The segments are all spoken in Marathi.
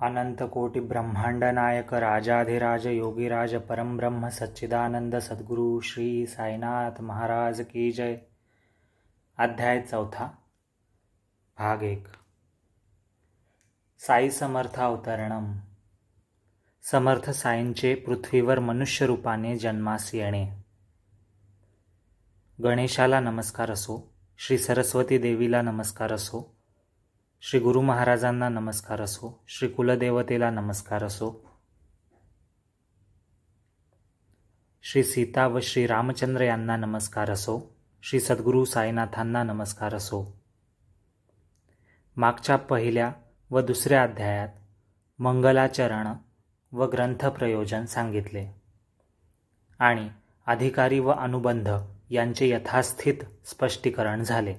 अनंत कोटि ब्रह्मांड नायक राजाधिराज योगीराज परम ब्रह्म सच्चिदानंद सद्गुरु श्री साईनाथ महाराज की जय। अध्याय 4 भाग 1 साई समर्थ अवतरणम। समर्थ साईंचे पृथ्वीवर मनुष्य रूपाने जन्मास येणे। गणेशाला नमस्कार असो, श्री सरस्वती देवीला नमस्कार असो, श्री गुरु महाराजांना नमस्कार असो, श्री कुलदेवतेला नमस्कार असो, श्री सीता व श्री रामचंद्र यांना नमस्कार असो, श्री सद्गुरू साईनाथांना नमस्कार असो। मागच्या पहिल्या व दुसऱ्या अध्यायात मंगलाचरण व ग्रंथ प्रयोजन सांगितले आणि अधिकारी व अनुबंध यांचे यथास्थित स्पष्टीकरण झाले।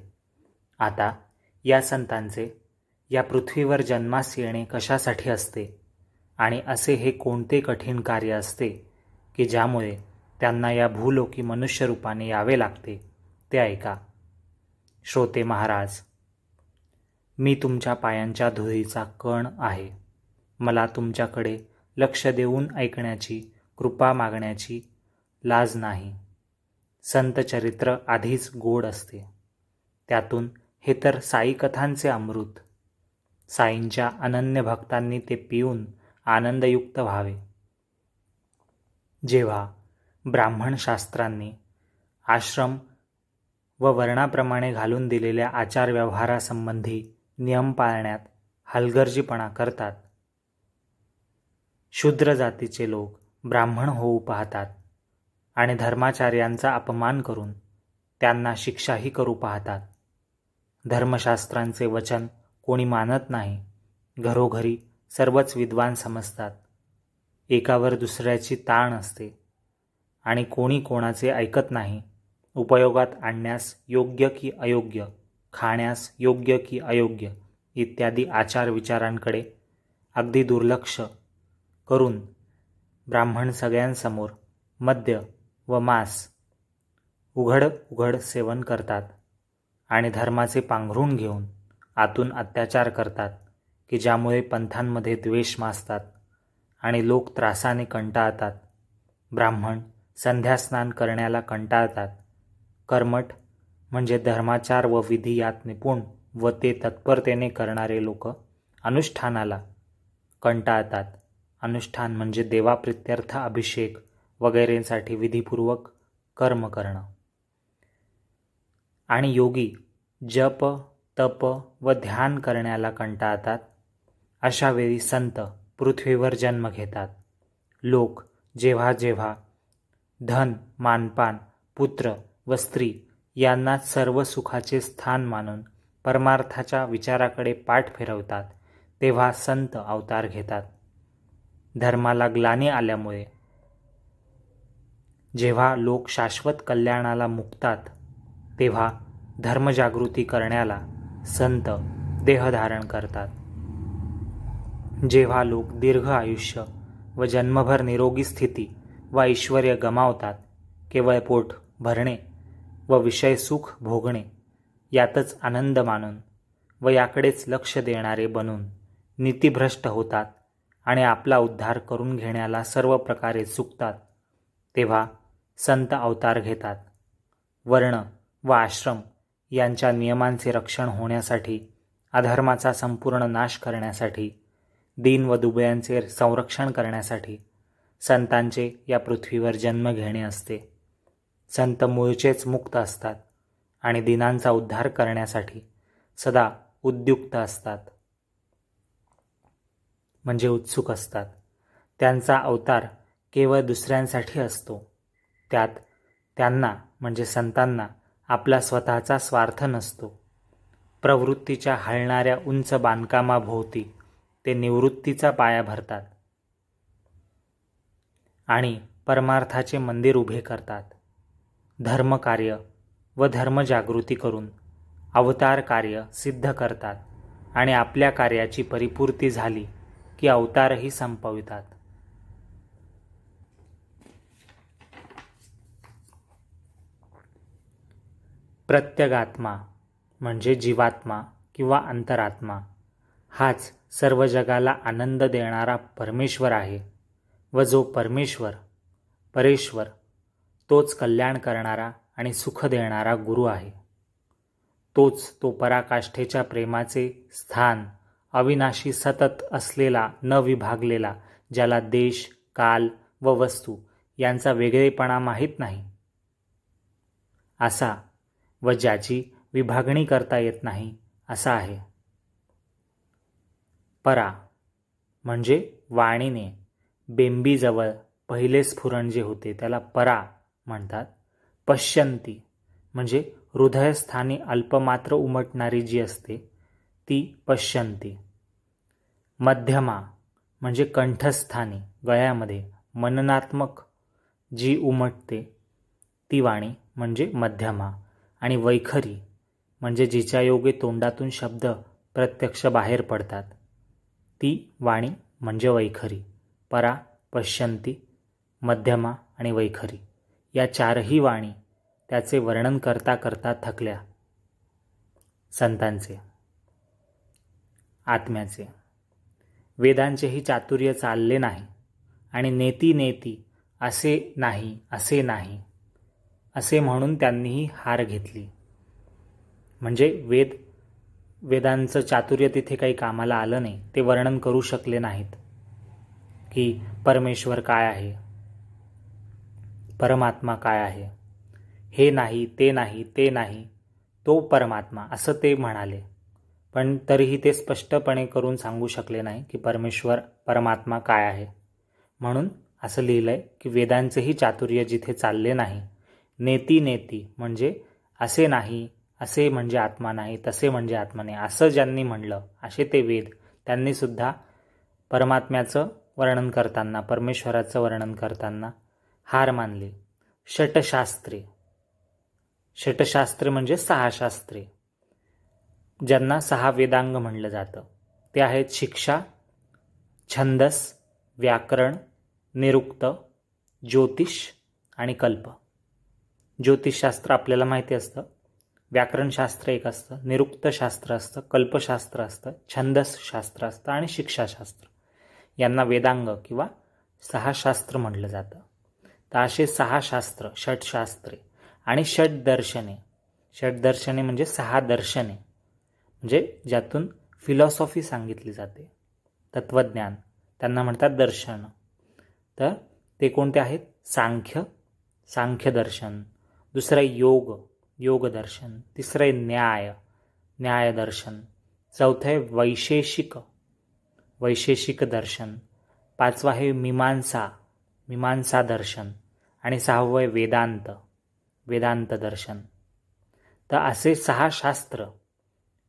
आता या संतांचे या पृथ्वीवर जन्मास येणे कशासाठी असते आणि असे हे कोणते कठीण कार्य असते की ज्यामुळे त्यांना या भूलोकी मनुष्य रूपाने यावे लागते ते ऐका। श्रोते महाराज, मी तुमच्या पायांच्या धुळीचा कण आहे। मला तुमच्याकडे लक्ष देऊन ऐकण्याची, कृपा मागण्याची लाज नाही। संत चरित्र आधीच गोड असते, त्यातून हे तर साई कथांचे अमृत। साईंच्या अनन्य भक्तांनी ते पिऊन आनंदयुक्त व्हावे। जेव्हा ब्राह्मण शास्त्रांनी आश्रम व वर्णाप्रमाणे घालून दिलेल्या आचार व्यवहारासंबंधी नियम पाळण्यात हलगर्जीपणा करतात, शूद्र जातीचे लोक ब्राह्मण होऊ पाहतात आणि धर्माचार्यांचा अपमान करून त्यांना शिक्षाही करू पाहतात। धर्मशास्त्रांचे वचन कोणी मानत नाही। घरोघरी सर्वच विद्वान समजतात, एकावर दुसऱ्याची ताण असते आणि कोणी कोणाचे ऐकत नाही। उपयोगात आणण्यास योग्य की अयोग्य, खाण्यास योग्य की अयोग्य इत्यादी आचार विचारांकडे अगदी दुर्लक्ष करून ब्राह्मण सगळ्यांसमोर मद्य व मांस उघड सेवन करतात आणि धर्माचे पांघरून घेऊन आतून अत्याचार करतात की ज्यामुळे पंथांमध्ये द्वेष माजतात आणि लोक त्रासाने कंटाळतात। ब्राह्मण संध्यास्नान करण्याला कंटाळतात। कर्मठ म्हणजे धर्माचार व विधी यात निपुण व ते तत्परतेने करणारे लोक अनुष्ठानाला कंटाळतात। अनुष्ठान म्हणजे देवाप्रित्यर्थ अभिषेक वगैरेंसाठी विधीपूर्वक कर्म करणं। आणि योगी जप तप व ध्यान करण्याला कंटाळतात। अशा वेळी संत पृथ्वीवर जन्म घेतात। लोक जेव्हा जेव्हा धन, मानपान, पुत्र व स्त्री यांना सर्व सुखाचे स्थान मानून परमार्थाच्या विचाराकडे पाठ फिरवतात, तेव्हा संत अवतार घेतात। धर्माला ग्लानी आल्यामुळे जेव्हा लोक शाश्वत कल्याणाला मुकतात, तेव्हा धर्मजागृती करण्याला संत देहधारण करतात। जेव्हा लोक दीर्घ आयुष्य व जन्मभर निरोगी स्थिती व ऐश्वर्य गमावतात, केवळ पोट भरणे व विषय सुख भोगणे यातच आनंद मानून व याकडेच लक्ष देणारे बनून नीतिभ्रष्ट होतात आणि आपला उद्धार करून घेण्याला सर्व प्रकारे चुकतात, तेव्हा संत अवतार घेतात। वर्ण व आश्रम यांच्या नियमांचे रक्षण होण्यासाठी, अधर्माचा संपूर्ण नाश करण्यासाठी, दीन व दुबळ्यांचे संरक्षण करण्यासाठी संतांचे या पृथ्वीवर जन्म घेणे असते। संत मूळचेच मुक्त असतात आणि दीनांचा उद्धार करण्यासाठी सदा उद्युक्त असतात, म्हणजे उत्सुक असतात। त्यांचा अवतार केवळ दुसऱ्यांसाठी असतो। त्यात त्यांना म्हणजे संतांना आपला स्वतःचा स्वार्थ नसतो। प्रवृत्तीच्या हलणाऱ्या उंच बांधकामाभोवती ते निवृत्तीचा पाया भरतात आणि परमार्थाचे मंदिर उभे करतात। धर्मकार्य व धर्मजागृती करून अवतार कार्य सिद्ध करतात आणि आपल्या कार्याची परिपूर्ती झाली की अवतारही संपवितात। प्रत्यगात्मा म्हणजे जीवात्मा किंवा अंतरात्मा हाच सर्व जगाला आनंद देणारा परमेश्वर आहे व जो परेश्वर तोच कल्याण करणारा आणि सुख देणारा गुरु आहे. तोच तो पराकाष्ठेच्या प्रेमाचे स्थान, अविनाशी सतत असलेला, न विभागलेला, ज्याला देश, काल व वस्तू यांचा वेगळेपणा माहीत नाही असा व ज्याची विभागणी करता येत नाही असा आहे. परा म्हणजे वाणीने बेंबीजवळ पहिले स्फुरण जे होते त्याला परा म्हणतात. पश्यंती म्हणजे हृदयस्थानी अल्पमात्र उमटणारी जी असते ती पश्यंती. मध्यमा म्हणजे कंठस्थानी गळ्यामध्ये मननात्मक जी उमटते ती वाणी म्हणजे मध्यमा. आणि वैखरी म्हणजे जिच्या योगे तोंडातून शब्द प्रत्यक्ष बाहेर पडतात ती वाणी म्हणजे वैखरी. परा, पश्यंती, मध्यमा आणि वैखरी या चारही वाणी त्याचे वर्णन करता करता थकल्या. संतांचे, आत्म्याचे. वेदांचेही चातुर्य चालले नाही आणि नेती असे नाही असे म्हणून त्यांनीही हार घेतली. म्हणजे वेदांचं चातुर्य तिथे काही कामाला आलं नाही. ते वर्णन करू शकले नाहीत की परमेश्वर काय आहे, परमात्मा काय आहे. हे नाही, ते नाही, तो परमात्मा असं ते म्हणाले. पण तरीही ते स्पष्टपणे करून सांगू शकले नाही की परमात्मा काय आहे. म्हणून असं लिहिलंय की वेदांचेही चातुर्य जिथे चालले नाही. नेती म्हणजे असे नाही, असे म्हणजे आत्मा नाही, तसे म्हणजे आत्मा नाही असं ज्यांनी म्हणलं असे ते वेद, त्यांनी सुद्धा परमात्म्याचं वर्णन करताना, परमेश्वराचं वर्णन करताना हार मानली. षटशास्त्रे म्हणजे 6 शास्त्रे ज्यांना 6 वेदांग म्हणलं जातं ते आहेत शिक्षा, छंदस, व्याकरण, निरुक्त, ज्योतिष आणि कल्प. ज्योतिषशास्त्र आपल्याला माहिती असतं, व्याकरणशास्त्र एक असतं, निरुक्त शास्त्र असतं, कल्पशास्त्र असतं, छंदस शास्त्र असतं आणि शिक्षाशास्त्र. यांना वेदांग किंवा 6 शास्त्र म्हटलं जातं. तर असे 6 शास्त्र, षटशास्त्रे आणि षटदर्शने म्हणजे 6 दर्शने, म्हणजे ज्यातून फिलॉसॉफी सांगितली जाते, तत्वज्ञान, त्यांना म्हणतात दर्शन. तर ते कोणते आहेत? सांख्य दर्शन, दुसरं योग दर्शन, तिसरं न्याय दर्शन, चौथं आहे वैशेषिक दर्शन, 5वं आहे मीमांसा दर्शन आणि 6वं आहे वेदांत दर्शन. तर असे 6 शास्त्र,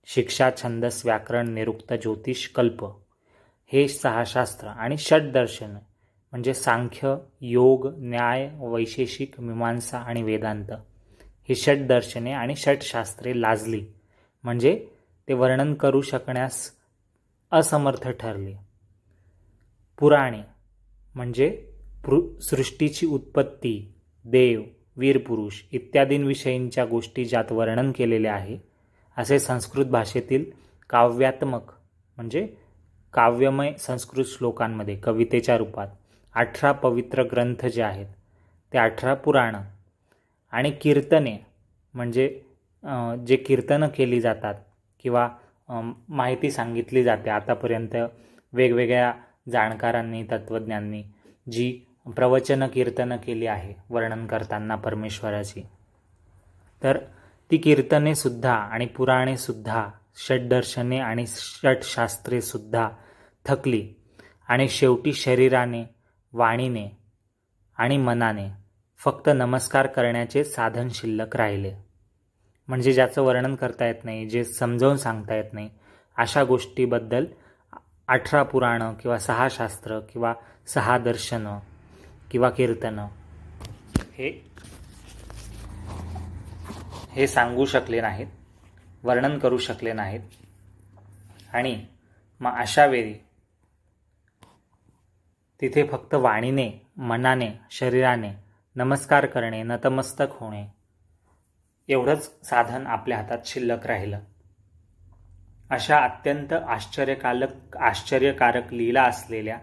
शिक्षा, छंदस, व्याकरण, निरुक्त, ज्योतिष, कल्प, हे 6 शास्त्र आणि षटदर्शन म्हणजे सांख्य, योग, न्याय, वैशेषिक, मीमांसा आणि वेदांत, ही षटदर्शने आणि षटशास्त्रे लाजली म्हणजे ते वर्णन करू शकण्यास असमर्थ ठरले. पुराणे म्हणजे सृष्टीची उत्पत्ती, देव, वीरपुरुष इत्यादींविषयींच्या गोष्टी ज्यात वर्णन केलेले आहे असे संस्कृत भाषेतील काव्यात्मक म्हणजे काव्यमय संस्कृत श्लोकांमध्ये कवितेच्या रूपात 18 पवित्र ग्रंथ जे आहेत ते 18 पुराणं आणि कीर्तने म्हणजे जे कीर्तनं केली जातात किंवा माहिती सांगितली जाते आतापर्यंत वेगवेगळ्या जाणकारांनी, तत्त्वज्ञांनी जी प्रवचन कीर्तनं केली आहे वर्णन करताना परमेश्वराची, तर ती कीर्तने सुद्धा आणि पुराणे सुद्धा, षटदर्शने आणि षटशास्त्रे सुद्धा थकली आणि शेवटी शरीराने, वाणीने आणि मनाने फक्त नमस्कार करण्याचे साधन शिल्लक राहिले. म्हणजे ज्याचं वर्णन करता येत नाही, जे समजावून सांगता येत नाही अशा गोष्टीबद्दल 18 पुराणं किंवा 6 शास्त्र किंवा 6 दर्शनं किंवा कीर्तनं हे सांगू शकले नाहीत, वर्णन करू शकले नाहीत. आणि मग अशा वेळी तिथे फक्त वाणीने, मनाने, शरीराने नमस्कार करणे, नतमस्तक होणे एवढंच साधन आपल्या हातात शिल्लक राहिलं. अशा अत्यंत आश्चर्यकारक लीला असलेल्या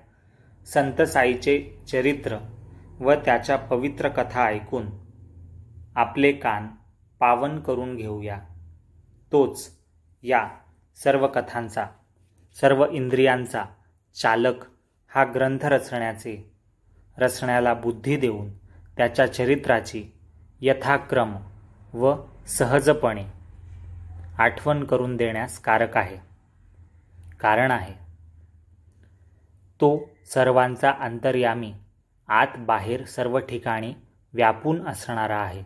संत साईचे चरित्र व त्याच्या पवित्र कथा ऐकून आपले कान पावन करून घेऊया. तोच या सर्व कथांचा, सर्व इंद्रियांचा चालक हा ग्रंथ रचण्याला बुद्धी देऊन त्याच्या चरित्राची यथाक्रम व सहजपणे आठवण करून देण्यास कारण आहे. तो सर्वांचा अंतर्यामी, आत बाहेर सर्व ठिकाणी व्यापून असणारा आहे.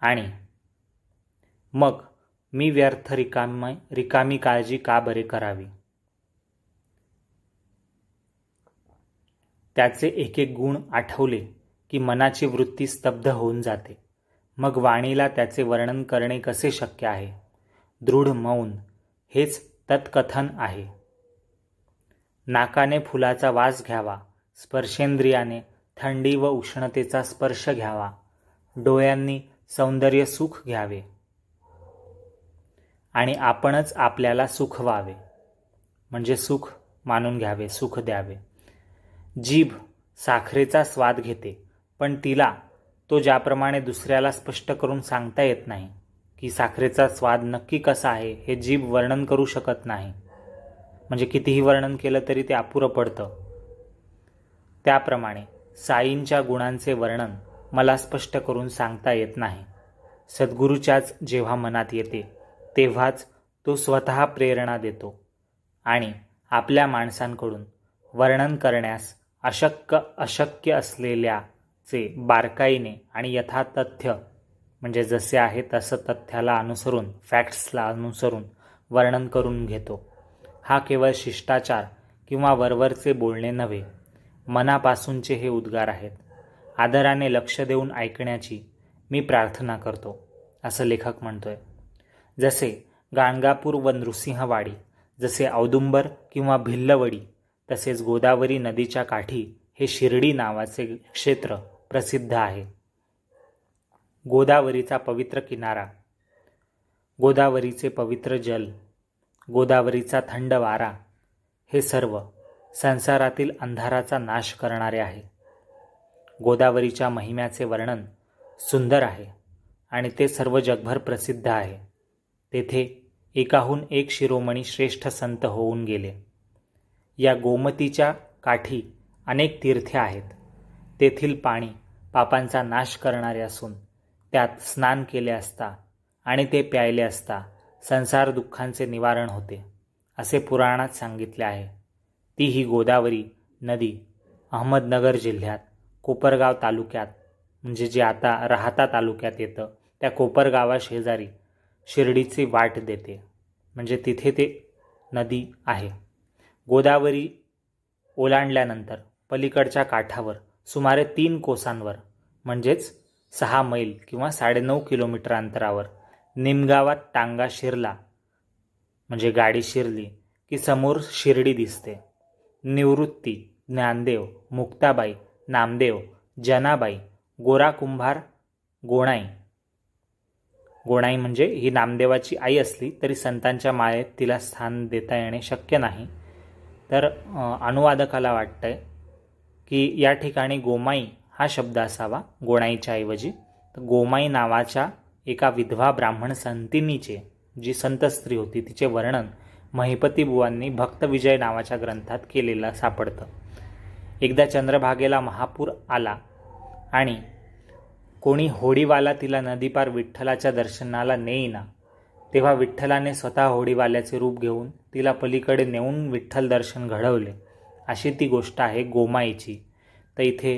आणि मग मी व्यर्थ रिकामी काळजी का बरे करावी? त्याचे एक एक गुण आठवले की मनाची वृत्ती स्तब्ध होऊन जाते. मग वाणीला त्याचे वर्णन करणे कसे शक्य आहे? दृढ मौन हेच तत्कथन आहे. नाकाने फुलाचा वास घ्यावा, स्पर्शेंद्रियाने थंडी व उष्णतेचा स्पर्श घ्यावा, डोळ्यांनी सौंदर्य सुख घ्यावे आणि आपणच आपल्याला सुख व्हावे, म्हणजे सुख मानून घ्यावे, सुख द्यावे. जीभ साखरेचा स्वाद घेते, पण तिला तो ज्याप्रमाणे दुसऱ्याला स्पष्ट करून सांगता येत नाही की साखरेचा स्वाद नक्की कसा आहे हे जीभ वर्णन करू शकत नाही, म्हणजे कितीही वर्णन केलं तरी ते अपुरं पडतं. त्याप्रमाणे साईंच्या गुणांचे वर्णन मला स्पष्ट करून सांगता येत नाही. सद्गुरूच्याच जेव्हा मनात येते तेव्हाच तो स्वतः प्रेरणा देतो आणि आपल्या माणसांकडून वर्णन करण्यास अशक्य असलेल्याचे बारकाईने आणि यथातथ्य, म्हणजे जसे आहे तसं तथ्याला अनुसरून, फॅक्ट्सला अनुसरून वर्णन करून घेतो. हा केवळ शिष्टाचार किंवा वरवरचे बोलणे नव्हे, मनापासूनचे हे उद्गार आहेत. आदराने लक्ष देऊन ऐकण्याची मी प्रार्थना करतो, असं लेखक म्हणतोय. जसे गाणगापूर व नृसिंहवाडी, जसे औदुंबर किंवा भिल्लवडी, तसेच गोदावरी नदीच्या काठी हे शिर्डी नावाचे क्षेत्र प्रसिद्ध आहे. गोदावरीचा पवित्र किनारा, गोदावरीचे पवित्र जल, गोदावरीचा थंड वारा हे सर्व संसारातील अंधाराचा नाश करणारे आहे. गोदावरीच्या महिम्याचे वर्णन सुंदर आहे आणि ते सर्व जगभर प्रसिद्ध आहे. तेथे एकाहून एक शिरोमणी श्रेष्ठ संत होऊन गेले. या गोमतीच्या काठी अनेक तीर्थे आहेत. तेथील पाणी पापांचा नाश करणारे असून त्यात स्नान केले असता आणि ते प्यायले असता संसार दुःखांचे निवारण होते, असे पुराणात सांगितले आहे. ती ही गोदावरी नदी अहमदनगर जिल्ह्यात कोपरगाव तालुक्यात, म्हणजे जे आता राहाता तालुक्यात येतं, त्या कोपरगावा शेजारी शिर्डीची वाट देते, म्हणजे तिथे ते नदी आहे. गोदावरी ओलांडल्यानंतर पलीकडच्या काठावर सुमारे 3 कोसांवर, म्हणजेच 6 मैल किंवा 9.5 किलोमीटर अंतरावर निमगावात टांगा शिरला, म्हणजे गाडी शिरली की समोर शिर्डी दिसते. निवृत्ती, ज्ञानदेव, मुक्ताबाई, नामदेव, जनाबाई, गोरा कुंभार, गोणाई म्हणजे ही नामदेवाची आई असली तरी संतांच्या माळेत तिला स्थान देता येणे शक्य नाही. तर अनुवादकाला वाटतंय की या ठिकाणी गोमाई हा शब्द असावा गोणाईच्या ऐवजी. तर गोमाई नावाच्या एका विधवा ब्राह्मण संतिनीचे, जी संत स्त्री होती, तिचे वर्णन महिपती बुवांनी भक्तविजय नावाच्या ग्रंथात केलेलं सापडतं. एकदा चंद्रभागेला महापूर आला आणि कोणी होडीवाला तिला नदीपार विठ्ठलाच्या दर्शनाला नेईना, तेव्हा विठ्ठलाने स्वतः होडीवाल्याचे रूप घेऊन तिला पलीकडे नेऊन विठ्ठल दर्शन घडवले. अशी ती गोष्ट आहे गोमाईची. तर इथे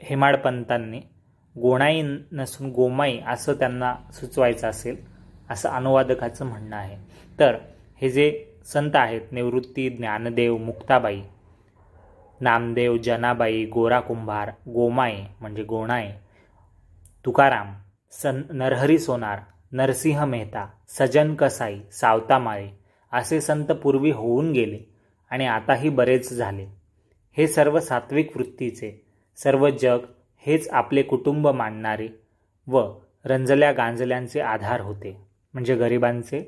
हेमाडपंतांनी गोणाई नसून गोमाई असं त्यांना सुचवायचं असेल, असं अनुवादकाचं म्हणणं आहे. तर हे जे संत आहेत, निवृत्ती, ज्ञानदेव, मुक्ताबाई, नामदेव, जनाबाई, गोरा कुंभार, गोमाई म्हणजे गोणाई, तुकाराम, नरहरी सोनार, नरसिंह मेहता, सजन कसाई, सावतामाळे असे संत पूर्वी होऊन गेले आणि आताही बरेच झाले. हे सर्व सात्विक वृत्तीचे, सर्व जग हेच आपले कुटुंब मानणारे व रंजल्या गांजल्यांचे आधार होते. म्हणजे गरिबांचे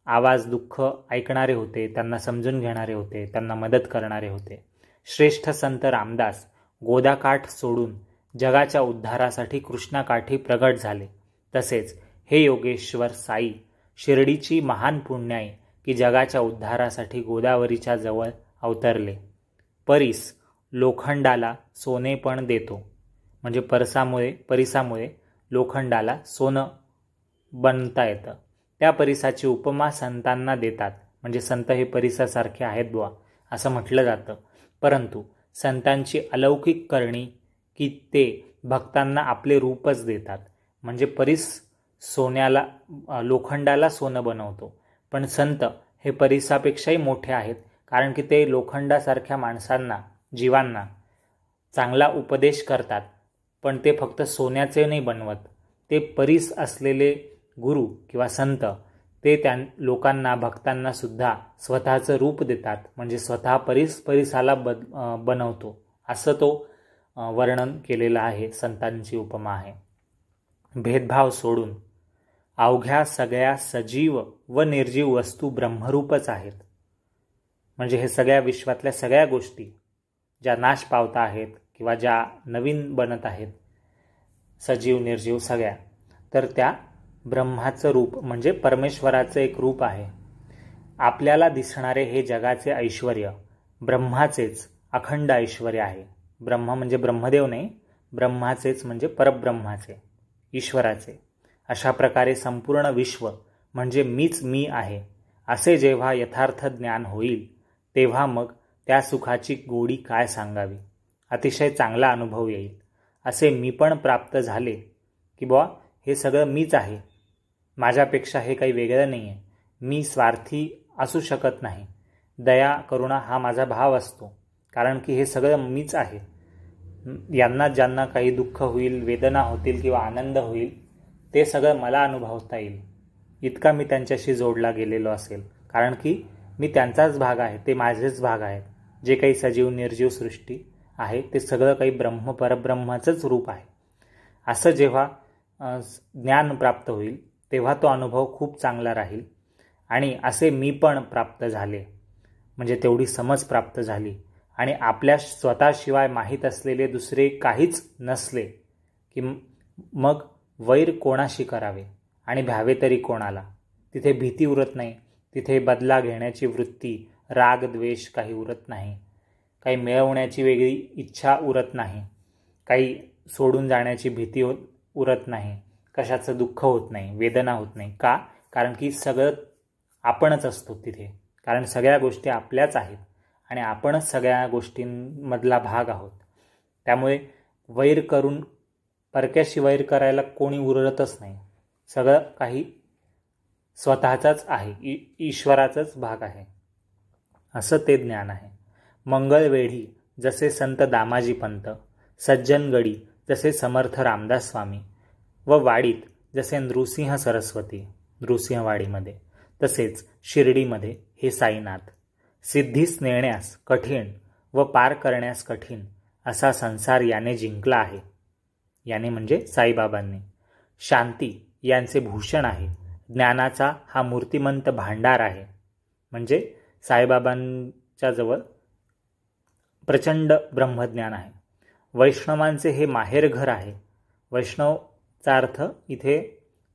आवाज दुःख ऐकणारे होते, त्यांना समजून घेणारे होते, त्यांना मदत करणारे होते. श्रेष्ठ संत रामदास गोदाकाठ सोडून जगाच्या उद्धारासाठी कृष्णाकाठी प्रगट झाले. तसेच हे योगेश्वर साई शिर्डीची महान पुण्याई की जगाच्या उद्धारासाठी गोदावरीच्या जवळ अवतरले. परीस लोखंडाला सोने पण देतो. म्हणजे परिसामुळे लोखंडाला सोनं बनता येतं. त्या परिसाची उपमा संतांना देतात. म्हणजे संत हे परिसासारखे आहेत बुवा असं म्हटलं जातं. परंतु संतांची अलौकिक करणी की ते भक्तांना आपले रूपच देतात. म्हणजे लोखंडाला सोनं बनवतो, पण संत हे परिसापेक्षाही मोठे आहेत. कारण की ते लोखंडासारख्या माणसांना, जीवांना चांगला उपदेश करतात. पण ते फक्त सोन्याचे नाही बनवत. ते परीस असलेले गुरु किंवा संत ते लोकांना, भक्तांना सुद्धा स्वतःचं रूप देतात. म्हणजे स्वतः परिसाला बनवतो असं तो वर्णन केलेलं आहे. संतांची उपमा आहे. भेदभाव सोडून अवघ्या सगळ्या सजीव व निर्जीव वस्तू ब्रह्मरूपच आहेत. म्हणजे हे सगळ्या विश्वातल्या सगळ्या गोष्टी ज्या नाश पावत आहेत किंवा ज्या नवीन बनत आहेत, सजीव निर्जीव सगळ्या, तर त्या ब्रह्माचं रूप म्हणजे परमेश्वराचं एक रूप आहे. आपल्याला दिसणारे हे जगाचे ऐश्वर ब्रह्माचेच अखंड ऐश्वर आहे. ब्रह्म म्हणजे ब्रह्मदेव नाही, ब्रह्माचेच म्हणजे परब्रह्माचे, ईश्वराचे. अशा प्रकारे संपूर्ण विश्व म्हणजे मीच मी आहे असे जेव्हा यथार्थ ज्ञान होईल तेव्हा मग त्या सुखाची गोडी काय सांगावी. अतिशय चांगला अनुभव येईल. असे मी पण प्राप्त झाले की बुवा हे सगळं मीच आहे, माझ्यापेक्षा हे काही वेगळं नाही आहे, मी स्वार्थी असू शकत नाही. दया करुणा हा माझा भाव असतो, कारण की हे सगळं मीच आहे. ज्यांना काही दुःख होईल, वेदना होतील किंवा आनंद होईल ते सगळं मला अनुभवता येईल इतका मी त्यांच्याशी जोडला गेलेलो असेल. कारण की मी त्यांचाच भाग आहे, ते माझेच भाग आहेत. जे काही सजीव निर्जीव सृष्टी आहे ते सगळं काही परब्रह्माचंच रूप आहे. असं जेव्हा ज्ञान प्राप्त होईल तेव्हा तो अनुभव खूप चांगला राहील. आणि असे मी पण प्राप्त झाले म्हणजे तेवढी समज प्राप्त झाली आणि आपल्या स्वतःशिवाय माहीत असलेले दुसरे काहीच नसले की मग वैर कोणाशी करावे आणि भ्यावे तरी कोणाला. तिथे भीती उरत नाही, तिथे बदला घेण्याची वृत्ती, राग द्वेष काही उरत नाही, काही मिळवण्याची वेगळी इच्छा उरत नाही, काही सोडून जाण्याची भीती उरत नाही, कशाचं दुःख होत नाही, वेदना होत नाही. का? कारण की सगळं आपणच असतो तिथे. कारण सगळ्या गोष्टी आपल्याच आहेत आणि आपणच सगळ्या गोष्टींमधला भाग आहोत. त्यामुळे वैर करून परक्याशी वैर करायला कोणी उरतच नाही. सगळं काही स्वतःचाच आहे, ईश्वराचाच भाग आहे, असं ते ज्ञान आहे. मंगळवेढी जसे संत दामाजी पंत, सज्जनगडी जसे समर्थ रामदास स्वामी व वाडीत जसे नृसिंह सरस्वती, नृसिंहवाडीमध्ये, तसेच शिर्डीमध्ये हे साईनाथ. सिद्धीस नेण्यास कठीण व पार करण्यास कठीण असा संसार याने जिंकला आहे. याने म्हणजे साईबाबांनी. शांती यांचे भूषण आहे. ज्ञानाचा हा मूर्तिमंत भांडार आहे. म्हणजे साईबाबांच्या जवळ प्रचंड ब्रह्मज्ञान आहे. वैष्णवांचे हे माहेरघर आहे. वैष्णवचा अर्थ इथे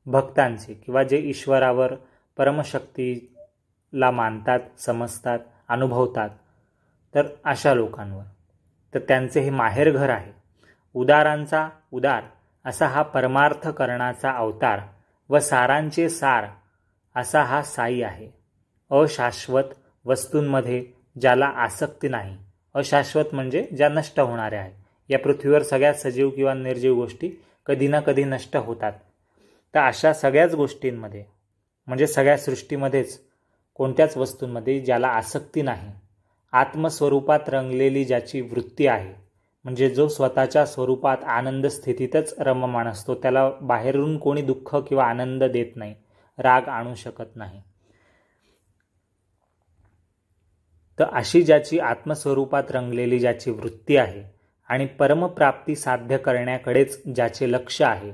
भक्तांचे किंवा जे ईश्वरावर परमशक्तीला मानतात, समजतात, अनुभवतात, तर अशा लोकांवर, तर त्यांचे हे माहेरघर आहे. उदारांचा उदार असा हा परमार्थकरणाचा अवतार व सारांचे सार असा हा साई आहे. अशाश्वत वस्तूंमध्ये ज्याला आसक्ती नाही. अशाश्वत म्हणजे ज्या नष्ट होणाऱ्या आहेत. या पृथ्वीवर सगळ्या सजीव किंवा निर्जीव गोष्टी कधी ना कधी नष्ट होतात. तर अशा सगळ्याच गोष्टींमध्ये म्हणजे सगळ्या सृष्टीमध्येच कोणत्याच वस्तूंमध्ये ज्याला आसक्ती नाही, आत्मस्वरूपात रंगलेली ज्याची वृत्ती आहे, म्हणजे जो स्वतःच्या स्वरूपात आनंद स्थितीतच रममाण असतो, त्याला बाहेरून कोणी दुःख किंवा आनंद देत नाही, राग आणू शकत नाही. तर अशी ज्याची आत्मस्वरूपात रंगलेली ज्याची वृत्ती आहे आणि परमप्राप्ती साध्य करण्याकडेच ज्याचे लक्ष आहे,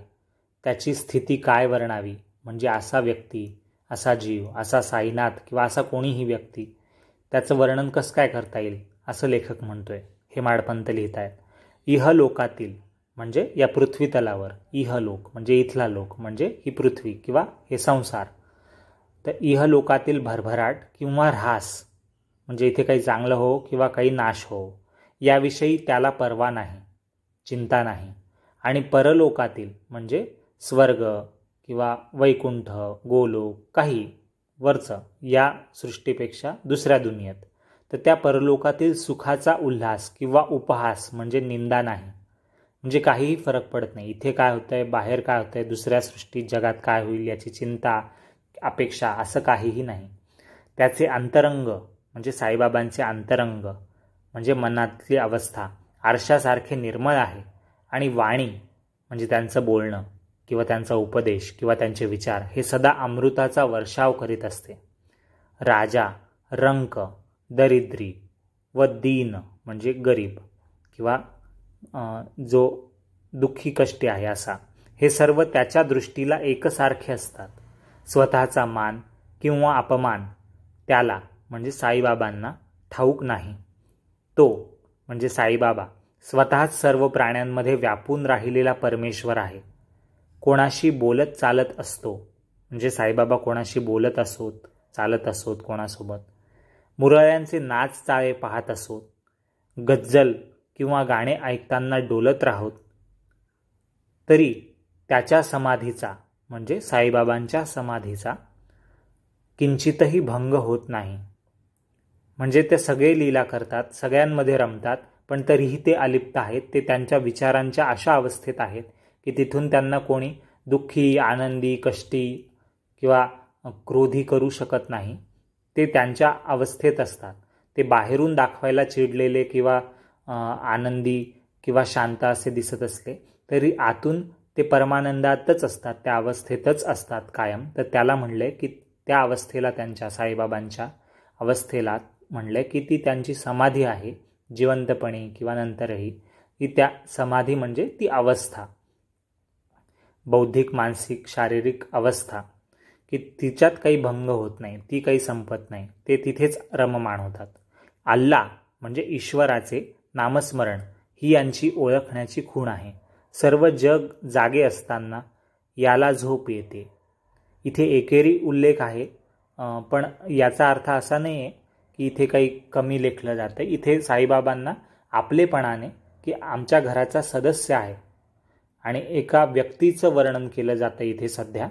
त्याची स्थिती काय वर्णावी, म्हणजे असा व्यक्ती, असा जीव, असा साईनाथ किंवा असा कोणीही व्यक्ती, त्याचं वर्णन कसं काय करता येईल असं लेखक म्हणतोय. हेमाडपंत लिहित आहेत. इहलोकातील म्हणजे या पृथ्वी तलावर, इहलोक म्हणजे इथला लोक म्हणजे ही पृथ्वी किंवा हे संसार. तर इहलोकातील भरभराट किंवा ऱ्हास म्हणजे इथे काही चांगलं हो किंवा काही नाश हो याविषयी त्याला पर्वा नाही, चिंता नाही. आणि परलोकातील म्हणजे स्वर्ग किंवा वैकुंठ, गोलोक, काही वरचं या सृष्टीपेक्षा दुसऱ्या दुनियेत, तर त्या परलोकातील सुखाचा उल्हास किंवा उपहास म्हणजे निंदा नाही. म्हणजे काहीही फरक पडत नाही, इथे काय होतंय, बाहेर काय होतंय, दुसऱ्या सृष्टीत जगात काय होईल याची चिंता, अपेक्षा असं काहीही नाही. त्याचे अंतरंग म्हणजे साईबाबांचे अंतरंग म्हणजे मनातली अवस्था आरशासारखे निर्मळ आहे. आणि वाणी म्हणजे त्यांचं बोलणं किंवा त्यांचा उपदेश किंवा त्यांचे विचार हे सदा अमृताचा वर्षाव करीत असते. राजा, रंक, दरिद्री व दीन म्हणजे गरीब किंवा जो दुःखी कष्टी आहे असा, हे सर्व त्याच्या दृष्टीला एकसारखे असतात. स्वतःचा मान किंवा अपमान त्याला म्हणजे साईबाबांना ठाऊक नाही. तो म्हणजे साईबाबा स्वतःच सर्व प्राण्यांमध्ये व्यापून राहिलेला परमेश्वर आहे. कोणाशी बोलत चालत असतो म्हणजे साईबाबा कोणाशी बोलत असोत, चालत असोत कोणासोबत, मुरळ्यांचे नाच चाळे पाहत असोत, गज्जल किंवा गाणे ऐकताना डोलत राहोत, तरी त्याच्या समाधीचा म्हणजे साईबाबांच्या समाधीचा किंचितही भंग होत नाही. म्हणजे ते सगळे लीला करतात, सगळ्यांमध्ये रमतात, पण तरीही ते अलिप्त आहेत. ते त्यांच्या विचारांच्या अशा अवस्थेत आहेत की तिथून त्यांना कोणी दुःखी, आनंदी, कष्टी किंवा क्रोधी करू शकत नाही. ते त्यांच्या अवस्थेत असतात. ते बाहेरून दाखवायला चिडलेले किंवा आनंदी किंवा शांत असे दिसत असले तरी आतून ते परमानंदातच असतात, त्या अवस्थेतच असतात कायम. तर त्याला म्हणले की त्या अवस्थेला, त्यांच्या साईबाबांच्या अवस्थेला म्हणले की ती त्यांची समाधी आहे. जिवंतपणी किंवा नंतरही ती त्या समाधी म्हणजे ती अवस्था, बौद्धिक, मानसिक, शारीरिक अवस्था की तिच्यात काही भंग होत नाही, ती काही संपत नाही, ते तिथेच रममाण होतात. अल्लाह म्हणजे ईश्वराचे नामस्मरण ही यांची ओळखण्याची खूण आहे. सर्व जग जागे असताना याला झोप येते. इथे एकेरी उल्लेख आहे, पण याचा अर्थ असा नाही आहे की इथे काही कमी लेखलं जातं. इथे साईबाबांना आपलेपणाने की आमच्या घराचा सदस्य आहे आणि एका व्यक्तीचं वर्णन केलं जातं इथे सध्या.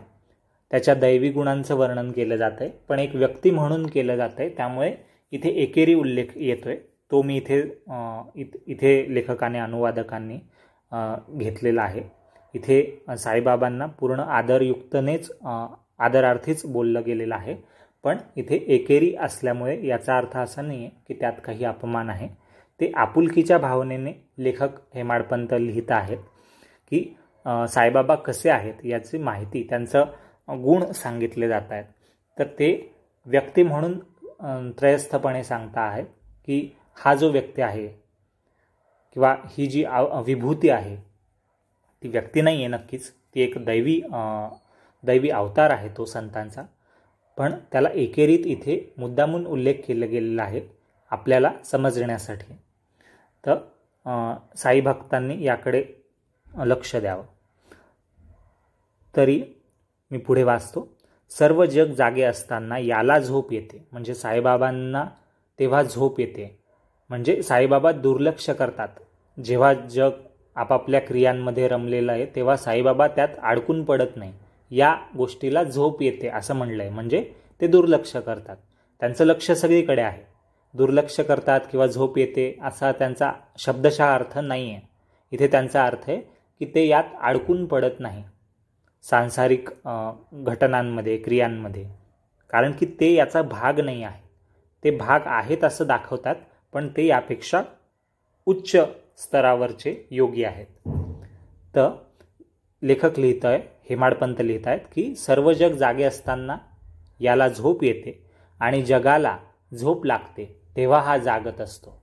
त्याच्या दैवी गुणांचं वर्णन केलं जातं आहे, पण एक व्यक्ती म्हणून केलं जातं आहे. त्यामुळे इथे एकेरी उल्लेख येतो आहे. तो मी इथे लेखकाने, अनुवादकांनी घेतलेला आहे. इथे साईबाबांना पूर्ण आदरयुक्तनेच, आदरार्थीच बोललं गेलेलं आहे, पण इथे एकेरी असल्यामुळे याचा अर्थ असा नाही आहे की त्यात काही अपमान आहे. ते आपुलकीच्या भावनेने लेखक हेमाडपंत लिहित आहेत की साईबाबा कसे आहेत याची माहिती, त्यांचं गुण सांगितले जात आहेत. तर ते व्यक्ती म्हणून त्रयस्थपणे सांगता आहेत की हा जो व्यक्ती आहे किंवा ही जी विभूती आहे ती व्यक्ती नाही आहे नक्कीच, ती एक दैवी अवतार आहे तो संतांचा, पण त्याला एकेरीत इथे मुद्दामून उल्लेख केला गेलेला आहे आपल्याला समजण्यासाठी. तर साई भक्तांनी याकडे लक्ष द्यावं. तरी मी पुढे वाचतो. सर्व जग जागे असताना याला झोप येते म्हणजे साईबाबांना तेव्हा झोप येते. म्हणजे साईबाबा दुर्लक्ष करतात. जेव्हा जग आपापल्या क्रियांमध्ये रमलेलं आहे तेव्हा साईबाबा त्यात अडकून पडत नाही. या गोष्टीला झोप येते असं म्हणलं आहे, म्हणजे ते दुर्लक्ष करतात. त्यांचं लक्ष सगळीकडे आहे. दुर्लक्ष करतात किंवा झोप येते असा त्यांचा शब्दशः अर्थ नाही आहे. इथे त्यांचा अर्थ आहे की ते यात अडकून पडत नाही सांसारिक घटनांमध्ये, क्रियांमध्ये, कारण की ते याचा भाग नाही आहे. ते भाग आहेत असं दाखवतात, पण ते यापेक्षा उच्च स्तरावरचे योगी आहेत. तर लेखक लिहित आहे, हेमाडपंत लिहित आहेत की सर्व जग जागे असताना याला झोप येते आणि जगाला झोप लागते तेव्हा हा जागत असतो.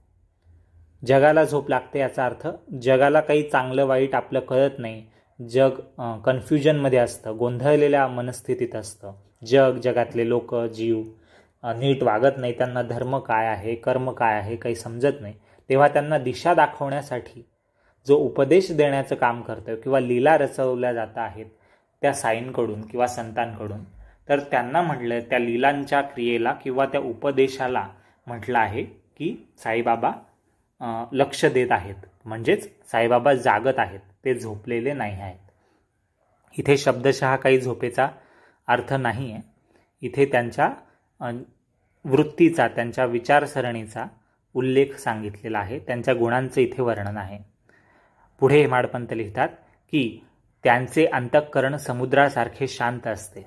जगाला झोप लागते याचा अर्थ जगाला काही चांगलं वाईट आपलं कळत नाही, जग कन्फ्युजनमध्ये असतं, गोंधळलेल्या मनस्थितीत असतं. जगातले लोक, जीव नीट वागत नाही, त्यांना धर्म काय आहे, कर्म काय आहे काही समजत नाही. तेव्हा त्यांना दिशा दाखवण्यासाठी जो उपदेश देण्याचं काम करतं किंवा लीला रचवल्या जात आहेत त्या साईंकडून किंवा संतांकडून, तर त्यांना म्हटलं, त्या लीलांच्या क्रियेला किंवा त्या उपदेशाला म्हटलं आहे की साईबाबा लक्ष देत आहेत, म्हणजेच साईबाबा जागत आहेत, ते झोपलेले नाही आहेत. इथे शब्दशः काही झोपेचा अर्थ नाही आहे. इथे त्यांच्या वृत्तीचा, त्यांच्या विचारसरणीचा उल्लेख सांगितलेला आहे, त्यांच्या गुणांचं इथे वर्णन आहे. पुढे हेमाडपंत लिहितात की त्यांचे अंतःकरण समुद्रासारखे शांत असते,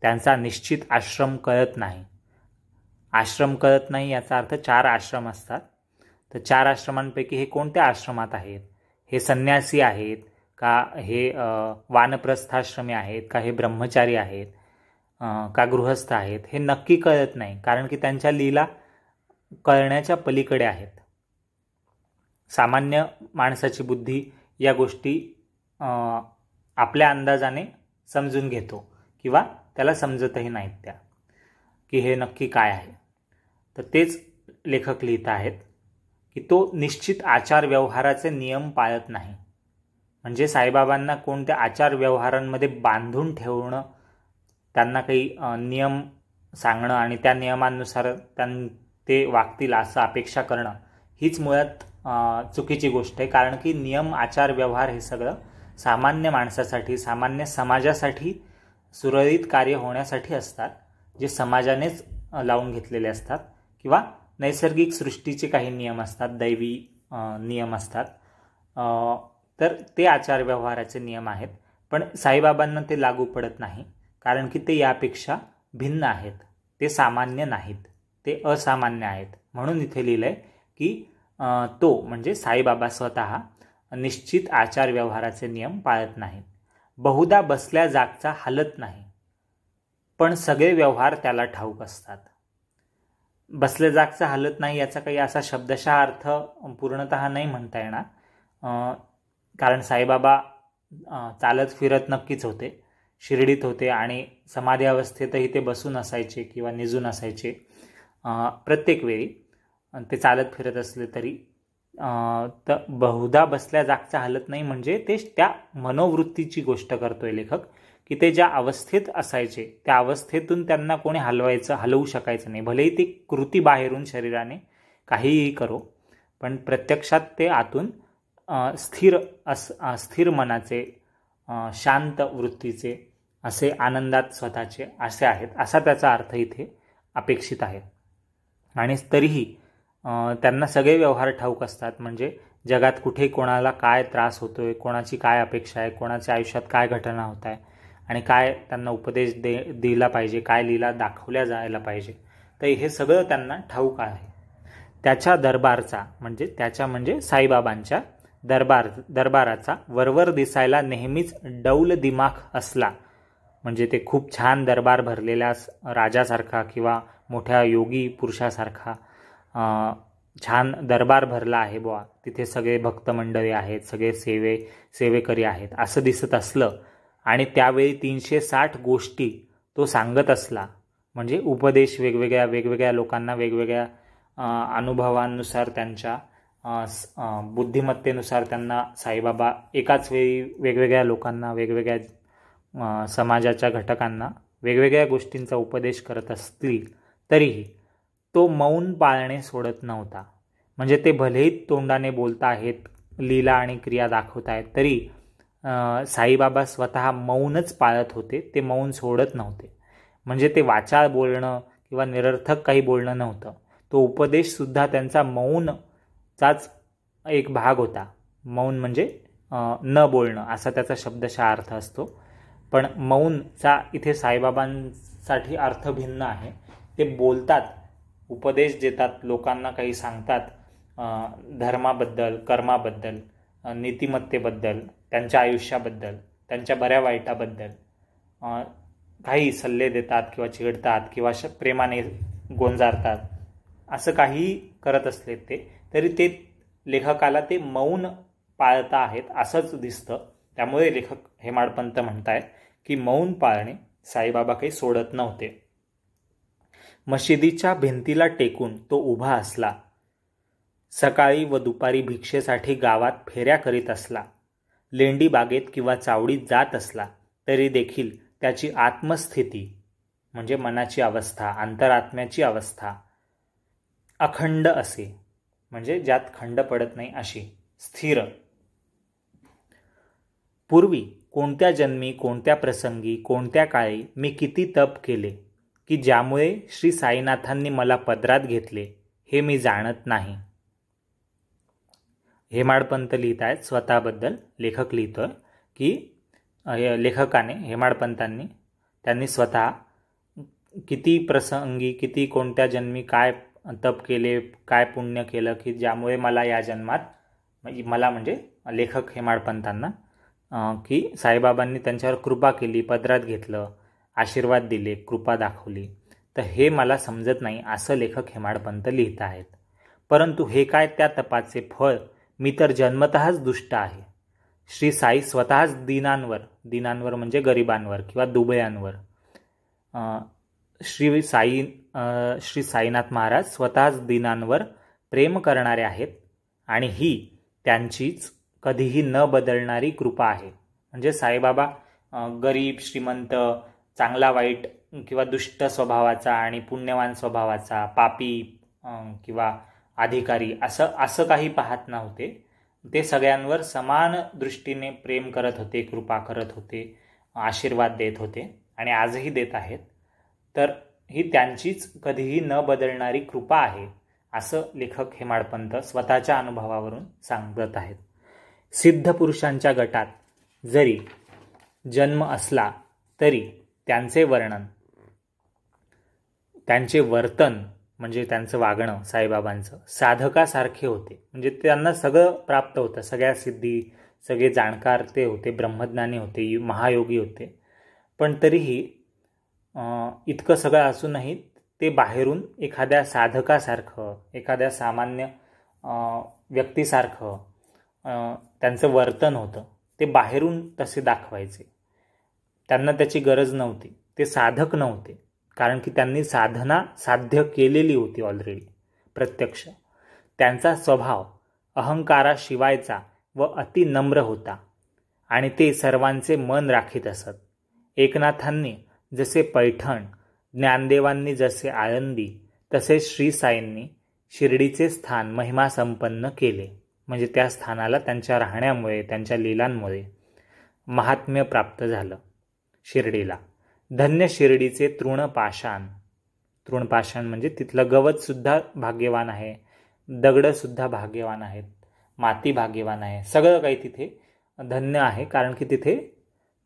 त्यांचा निश्चित आश्रम कळत नाही. आश्रम कळत नाही याचा अर्थ 4 आश्रम असतात. तर 4 आश्रमांपैकी हे कोणत्या आश्रमात आहेत, हे संन्यासी आहेत का, हे वानप्रस्थाश्रमी आहेत का, हे ब्रह्मचारी आहेत का, गृहस्थ आहेत, हे नक्की कळत नाही. कारण की त्यांच्या लीला कळण्याच्या पलीकडे आहेत. सामान्य माणसाची बुद्धी या गोष्टी आपल्या अंदाजाने समजून घेतो किंवा त्याला समजतही नाहीत त्या, की हे नक्की काय आहे. तर तेच लेखक लिहित आहेत की तो निश्चित आचार व्यवहाराचे नियम पाळत नाही. म्हणजे साईबाबांना कोणत्या आचार व्यवहारांमध्ये बांधून ठेवणं, त्यांना काही नियम सांगणं आणि त्या नियमांनुसार ते वागतील असं अपेक्षा करणं, हीच मुळात चुकीची गोष्ट आहे. कारण की नियम, आचार, व्यवहार हे सगळं सामान्य माणसासाठी, सामान्य समाजासाठी सुरळीत कार्य होण्यासाठी असतात, जे समाजानेच लावून घेतलेले असतात. किंवा नैसर्गिक सृष्टीचे काही नियम असतात, दैवी नियम असतात. तर ते आचार व्यवहाराचे नियम आहेत. पण साईबाबांना ते लागू पडत नाही, कारण की ते यापेक्षा भिन्न आहेत. ते सामान्य नाहीत, ते असामान्य आहेत. म्हणून इथे लिहिलं आहे की तो म्हणजे साईबाबा स्वतः निश्चित आचार व्यवहाराचे नियम पाळत नाहीत. बहुधा बसल्या जागचा हलत नाही, पण सगळे व्यवहार त्याला ठाऊक असतात. बसल्या जागचा हलत नाही याचा काही असा शब्दशः अर्थ पूर्णतः नाही म्हणता येणार. कारण साईबाबा चालत फिरत नक्कीच होते, शिर्डीत होते आणि समाधी अवस्थेतही ते बसून असायचे किंवा निजून असायचे प्रत्येक वेळी, ते चालत फिरत असले तरी. तर बहुधा बसल्या जागचा हलत नाही म्हणजे ते त्या मनोवृत्तीची गोष्ट करतोय लेखक, की ते ज्या अवस्थेत असायचे त्या अवस्थेतून त्यांना कोणी हलवू शकायचं नाही. भलेही ती कृती बाहेरून शरीराने काहीही करो, पण प्रत्यक्षात ते आतून स्थिर मनाचे, शांत वृत्तीचे, असे आनंदात स्वतःचे असे आहेत, असा त्याचा अर्थ इथे अपेक्षित आहे. आणि तरीही त्यांना सगळे व्यवहार ठाऊक असतात. म्हणजे जगात कुठे कोणाला काय त्रास होतोय, कोणाची काय अपेक्षा आहे, कोणाच्या आयुष्यात काय घटना होत आहे आणि काय त्यांना उपदेश दिला पाहिजे, काय लीला दाखवल्या जायला पाहिजे, तर हे सगळं त्यांना ठाऊक आहे. त्याच्या दरबारचा म्हणजे साईबाबांच्या दरबाराचा वरवर दिसायला नेहमीच डौल दिमाख असला, म्हणजे ते खूप छान दरबार भरलेल्या राजासारखा किंवा मोठ्या योगी पुरुषासारखा छान दरबार भरला आहे बुवा, तिथे सगळे भक्त मंडळी आहेत, सगळे सेवेकरी आहेत असं दिसत असलं आणि त्यावेळी 360 गोष्टी तो सांगत असला, म्हणजे उपदेश वेगवेगळ्या लोकांना वेगवेगळ्या अनुभवांनुसार, त्यांच्या बुद्धिमत्तेनुसार त्यांना साईबाबा एकाच वेळी वेगवेगळ्या लोकांना, वेगवेगळ्या समाजाच्या घटकांना वेगवेगळ्या गोष्टींचा उपदेश करत असतील तरीही तो मौन पाळणे सोडत नव्हता. म्हणजे ते भलेही तोंडाने बोलत आहेत, लीला आणि क्रिया दाखवत आहेत, तरी साईबाबा स्वतः मौनच पाळत होते, ते मौन सोडत नव्हते. म्हणजे ते वाचाळ बोलणं किंवा निरर्थक काही बोलणं नव्हतं, तो उपदेशसुद्धा त्यांचा मौनचाच एक भाग होता. मौन म्हणजे न बोलणं असा त्याचा शब्दशः अर्थ असतो. पण मौनचा इथे साईबाबांसाठी अर्थ भिन्न आहे. ते बोलतात, उपदेश देतात, लोकांना काही सांगतात, धर्माबद्दल, कर्माबद्दल, नीतिमत्तेबद्दल, त्यांच्या आयुष्याबद्दल, त्यांच्या बऱ्या वाईटाबद्दल काही सल्ले देतात किंवा चिडतात किंवा प्रेमाने गोंजारतात. असं काही करत असले तरी ते लेखकाला ते मौन पाळता आहेत असंच दिसतं. त्यामुळे लेखक हेमाडपंत म्हणतायत की मौन पाळणे साईबाबा काही सोडत नव्हते. मशिदीच्या भिंतीला टेकून तो उभा असला. सकाळी व दुपारी भिक्षेसाठी गावात फेऱ्या करीत असला. लेंडी बागेत किंवा चावडीत जात असला तरी देखील त्याची आत्मस्थिती म्हणजे मनाची अवस्था, अंतरात्म्याची अवस्था अखंड असे, म्हणजे ज्यात खंड पडत नाही अशी स्थिर. पूर्वी कोणत्या जन्मी, कोणत्या प्रसंगी, कोणत्या काळी मी किती तप केले की ज्यामुळे श्री साईनाथांनी मला पदरात घेतले हे मी जाणत नाही. हेमाडपंत लिहित आहेत स्वतःबद्दल. लेखक लिहितोय की लेखकाने हेमाडपंतांनी त्यांनी स्वतः किती प्रसंगी, किती कोणत्या जन्मी काय तप केले, काय पुण्य केलं की ज्यामुळे मला या जन्मात, मला म्हणजे लेखक हेमाडपंतांना, की साईबाबांनी त्यांच्यावर कृपा केली, पदरात घेतलं, आशीर्वाद दिले, कृपा दाखवली. तर हे मला समजत नाही असं लेखक हेमाडपंत लिहित आहेत. परंतु हे काय त्या तपाचे फळ, मी तर जन्मतःच दुष्ट आहे. श्री साई स्वतःच दीनांवर म्हणजे गरिबांवर किंवा दुबळ्यांवर, श्री साईनाथ महाराज स्वतःच दीनांवर प्रेम करणारे आहेत आणि ही त्यांचीच कधीही न बदलणारी कृपा आहे. म्हणजे साईबाबा गरीब, श्रीमंत, चांगला वाईट किंवा दुष्ट स्वभावाचा आणि पुण्यवान स्वभावाचा, पापी किंवा अधिकारी असं काही पाहत नव्हते. ते सगळ्यांवर समान दृष्टीने प्रेम करत होते, कृपा करत होते, आशीर्वाद देत होते आणि आजही देत आहेत. तर ही त्यांचीच कधीही न बदलणारी कृपा आहे असं लेखक हेमाडपंत स्वतःच्या अनुभवावरून सांगत आहेत. सिद्ध पुरुषांच्या गटात जरी जन्म असला तरी त्यांचे वर्णन, त्यांचे वर्तन म्हणजे त्यांचं वागणं साईबाबांचं साधकासारखे होते. म्हणजे त्यांना सगळं प्राप्त होतं, सगळ्या सिद्धी, सगळे जाणकार ते होते, ब्रह्मज्ञानी होते, महायोगी होते. पण तरीही इतकं सगळं असूनही ते बाहेरून एखाद्या साधकासारखं, एखाद्या सामान्य व्यक्तीसारखं त्यांचं वर्तन होतं. ते बाहेरून तसे दाखवायचे. त्यांना त्याची गरज नव्हती. ते साधक नव्हते, कारण की त्यांनी साधना साध्य केलेली होती ऑलरेडी प्रत्यक्ष. त्यांचा स्वभाव अहंकाराशिवायचा व अति नम्र होता आणि ते सर्वांचे मन राखीत असत. एकनाथांनी जसे पैठण, ज्ञानदेवांनी जसे आळंदी, तसे श्री साईंनी शिर्डीचे स्थान महिमा संपन्न केले. म्हणजे त्या स्थानाला त्यांच्या राहण्यामुळे, त्यांच्या लीलांमुळे महात्म्य प्राप्त झालं शिर्डीला. धन्य शिर्डीचे तृणपाषाण. तृणपाषाण म्हणजे तिथलं गवतसुद्धा भाग्यवान आहे, दगडसुद्धा भाग्यवान आहेत, माती भाग्यवान आहे, सगळं काही तिथे धन्य आहे. कारण की तिथे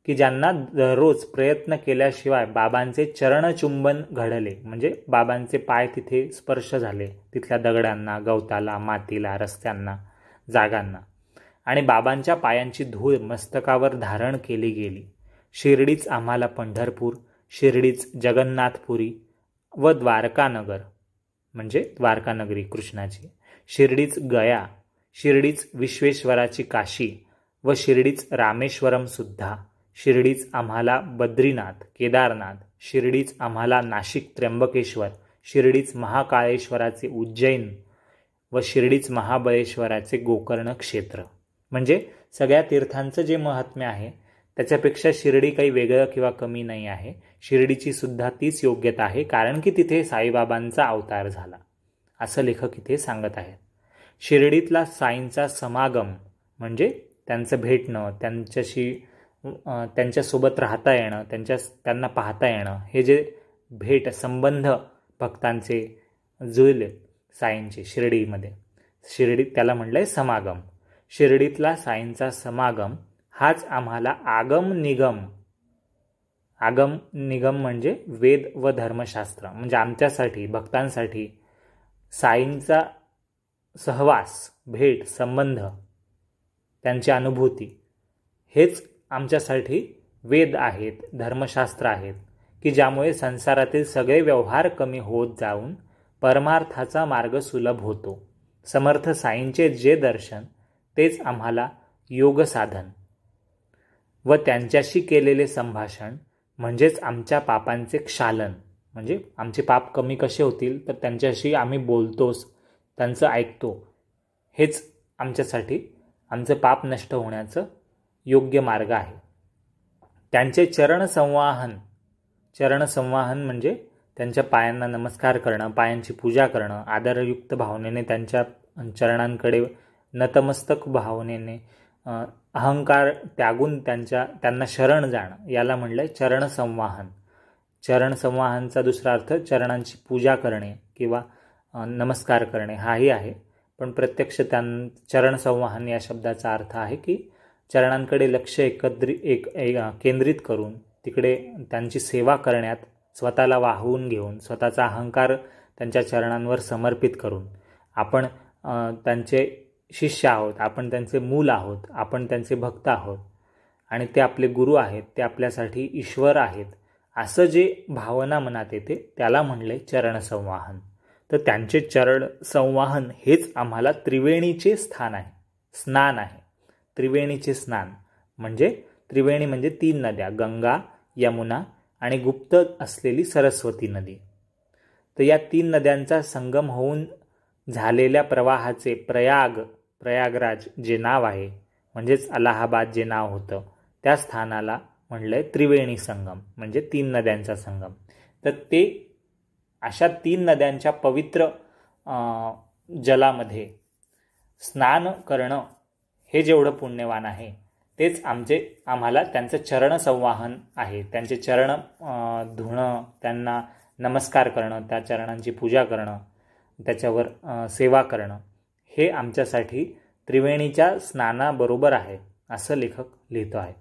की ज्यांना दररोज प्रयत्न केल्याशिवाय बाबांचे चरणचुंबन घडले, म्हणजे बाबांचे पाय तिथे स्पर्श झाले, तिथल्या दगडांना, गवताला, मातीला, रस्त्यांना, जागांना, आणि बाबांच्या पायांची धूळ मस्तकावर धारण केली गेली. शिर्डीच आम्हाला पंढरपूर, शिर्डीच जगन्नाथपुरी व द्वारकानगर म्हणजे द्वारकानगरी कृष्णाची, शिर्डीच गया, शिर्डीच विश्वेश्वराची काशी व शिर्डीच रामेश्वरम सुद्धा, शिर्डीच आम्हाला बद्रीनाथ, केदारनाथ, शिर्डीच आम्हाला नाशिक त्र्यंबकेश्वर, शिर्डीच महाकाळेश्वराचे उज्जैन व शिर्डीच महाबळेश्वराचे गोकर्ण क्षेत्र. म्हणजे सगळ्या तीर्थांचं जे महात्म्य आहे त्याच्यापेक्षा शिर्डी काही वेगळं किंवा कमी नाही आहे. शिर्डीची सुद्धा तीच योग्यता आहे, कारण की तिथे साईबाबांचा अवतार झाला असं लेखक इथे सांगत आहेत. शिर्डीतला साईंचा समागम म्हणजे त्यांचं भेटणं, त्यांच्यासोबत राहता येणं, त्यांना पाहता येणं, हे जे भेट संबंध भक्तांचे जुळले साईंचे शिर्डीमध्ये, शिर्डीत त्याला म्हटलंय समागम. शिर्डीतला साईंचा समागम हाच आम्हाला आगम निगम म्हणजे वेद व धर्मशास्त्र, म्हणजे आमच्यासाठी भक्तांसाठी साईंचा सहवास, भेट, संबंध, त्यांची अनुभूती हेच आमच्यासाठी वेद आहेत, धर्मशास्त्र आहेत, की ज्यामुळे संसारातील सगळे व्यवहार कमी होत जाऊन परमार्थाचा मार्ग सुलभ होतो. समर्थ साईंचे जे दर्शन तेच आम्हाला योग साधन. व त्यांच्याशी केलेले संभाषण म्हणजेच आमच्या पापांचे क्षालन, म्हणजे आमचे पाप कमी कसे होतील तर त्यांच्याशी आम्ही बोलतोच, त्यांचं ऐकतो, हेच आमच्यासाठी आमचं पाप नष्ट होण्याचं योग्य मार्ग आहे. त्यांचे चरणसंवाहन म्हणजे त्यांच्या पायांना नमस्कार करणं, पायांची पूजा करणं, आदरयुक्त भावनेने त्यांच्या चरणांकडे नतमस्तक भावनेने अहंकार त्यागून त्यांना शरण जाणं, याला म्हणलंय चरणसंवाहन. चरणसंवाहनचा दुसरा अर्थ चरणांची पूजा करणे किंवा नमस्कार करणे हाही आहे, पण प्रत्यक्ष चरणसंवाहन या शब्दाचा अर्थ आहे की चरणांकडे लक्ष केंद्रित करून तिकडे त्यांची सेवा करण्यात स्वतःला वाहवून घेऊन, स्वतःचा अहंकार त्यांच्या चरणांवर समर्पित करून आपण त्यांचे शिष्य आहोत, आपण त्यांचे मूल आहोत, आपण त्यांचे भक्त आहोत आणि ते आपले गुरु आहेत, ते आपल्यासाठी ईश्वर आहेत, असं जे भावना मनात येते त्याला म्हणले चरणसंवाहन. तर त्यांचे चरण संवाहन हेच आम्हाला त्रिवेणीचे स्नान आहे. त्रिवेणीचे स्नान म्हणजे त्रिवेणी म्हणजे 3 नद्या, गंगा, यमुना आणि गुप्त असलेली सरस्वती नदी. तर या 3 नद्यांचा संगम होऊन झालेल्या प्रवाहाचे प्रयागराज जे नाव आहे, म्हणजेच अलाहाबाद जे नाव होतं, त्या स्थानाला म्हणलंय त्रिवेणी संगम म्हणजे 3 नद्यांचा संगम. तर ते अशा 3 नद्यांच्या पवित्र जलामध्ये स्नान करणं हे जेवढं पुण्यवान आहे तेच आम्हाला त्यांचं चरणसंवाहन आहे. त्यांचे चरण धुणं, त्यांना नमस्कार करणं, त्या चरणांची पूजा करणं, त्याच्यावर सेवा करणं हे आमच्यासाठी त्रिवेणीच्या स्नानाबरोबर आहे असं लेखक लिहितो आहे.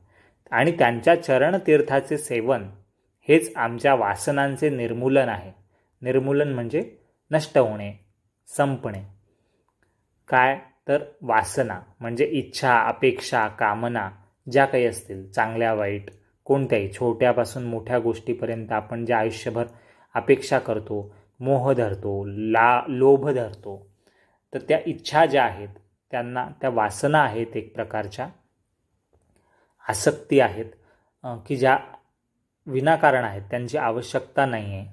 आणि त्यांच्या चरणतीर्थाचे सेवन हेच आमच्या वासनांचे निर्मूलन आहे. निर्मूलन म्हणजे नष्ट होणे, संपणे. काय तर वासना म्हणजे इच्छा, अपेक्षा, कामना ज्या काही असतील, चांगल्या वाईट कोणत्याही छोट्यापासून मोठ्या गोष्टीपर्यंत आपण जे आयुष्यभर अपेक्षा करतो, मोह धरतो, लोभ धरतो, तर त्या इच्छा ज्या आहेत त्या वासना आहेत, एक प्रकारच्या आसक्ती आहेत की ज्या विनाकारण आहेत, त्यांची आवश्यकता नाही आहे.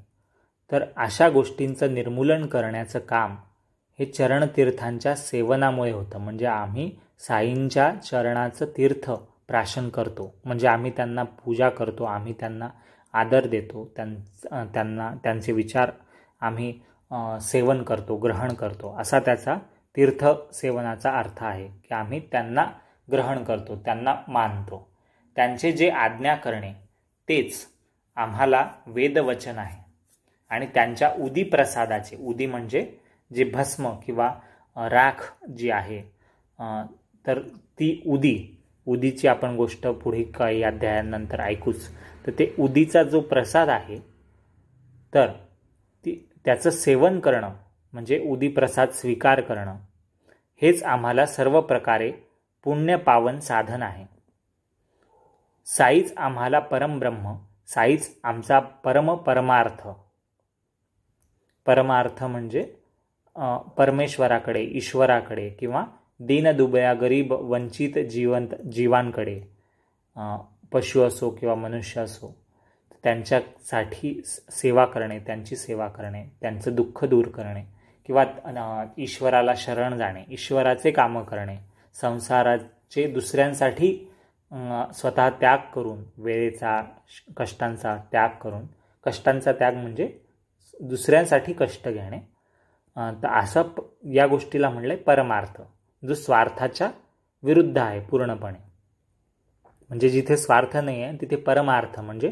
तर अशा गोष्टींचं निर्मूलन करण्याचं काम हे चरणतीर्थांच्या सेवनामुळे होतं. म्हणजे आम्ही साईंच्या चरणाचं तीर्थ प्राशन करतो, म्हणजे आम्ही त्यांना पूजा करतो, आम्ही त्यांना आदर देतो, त्यांचे विचार आम्ही सेवन करतो, ग्रहण करतो, असा त्याचा तीर्थ सेवनाचा अर्थ आहे की आम्ही त्यांना ग्रहण करतो, त्यांना मानतो. त्यांचे जे आज्ञा करणे तेच आम्हाला वेदवचन आहे. आणि त्यांच्या उदी प्रसादाचे, उदी म्हणजे जे भस्म किंवा राख जी आहे, तर ती उदीची आपण गोष्ट पुढे काही अध्यायांनंतर ऐकूच. तर ते उदीचा जो प्रसाद आहे तर त्याचं सेवन करणं म्हणजे उदी प्रसाद स्वीकार करणं हेच आम्हाला सर्व प्रकारे पुण्य पावन साधन आहे. साईच आम्हाला परमब्रह्म, साईच आमचा परमार्थ म्हणजे परमेश्वराकडे, ईश्वराकडे किंवा दीनदुबळ्या गरीब वंचित जीवांकडे, पशु असो किंवा मनुष्य असो, त्यांच्यासाठी सेवा करणे, त्यांची सेवा करणे, त्यांचं दुःख दूर करणे किंवा ईश्वराला शरण जाणे, ईश्वराचे कामं करणे, संसाराचे दुसऱ्यांसाठी स्वतः त्याग करून, वेळेचा, कष्टांचा त्याग करून, कष्टांचा त्याग म्हणजे दुसऱ्यांसाठी कष्ट घेणे, तर असं या गोष्टीला म्हणलंय परमार्थ, जो स्वार्थाच्या विरुद्ध आहे पूर्णपणे. म्हणजे जिथे स्वार्थ नाही आहे तिथे परमार्थ. म्हणजे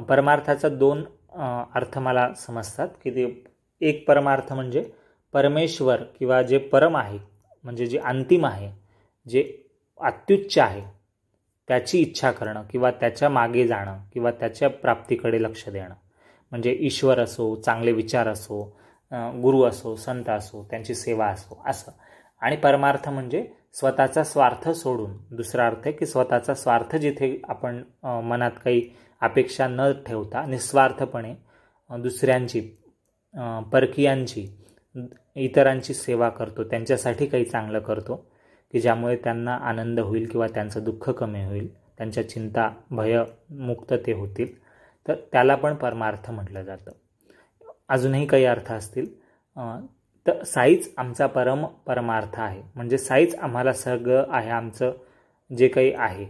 परमार्थाचा 2 अर्थ मला समजतात की ते एक परमार्थ म्हणजे परमेश्वर किंवा जे परम आहे, म्हणजे जे अंतिम आहे, जे अत्युच्च आहे, त्याची इच्छा करणं किंवा त्याच्या मागे जाणं किंवा त्याच्या प्राप्तीकडे लक्ष देणं. म्हणजे ईश्वर असो, चांगले विचार असो, गुरु असो, संत असो, त्यांची सेवा असो, असं. आणि परमार्थ म्हणजे स्वतःचा स्वार्थ सोडून. दुसरा अर्थ आहे की स्वतःचा स्वार्थ जिथे आपण मनात काही अपेक्षा न ठेवता निस्वार्थपणे दुसऱ्यांची, परकीयांची, इतरांची सेवा करतो, त्यांच्यासाठी काही चांगलं करतो की ज्यामुळे त्यांना आनंद होईल किंवा त्यांचं दुःख कमी होईल, त्यांच्या चिंता भयमुक्त ते होतील, तर त्याला पण परमार्थ म्हटलं जातं. अजूनही काही अर्थ असतील. तर साईच आमचा परमार्थ आहे, म्हणजे साईच आम्हाला सगळं आहे. आमचं जे काही आहे,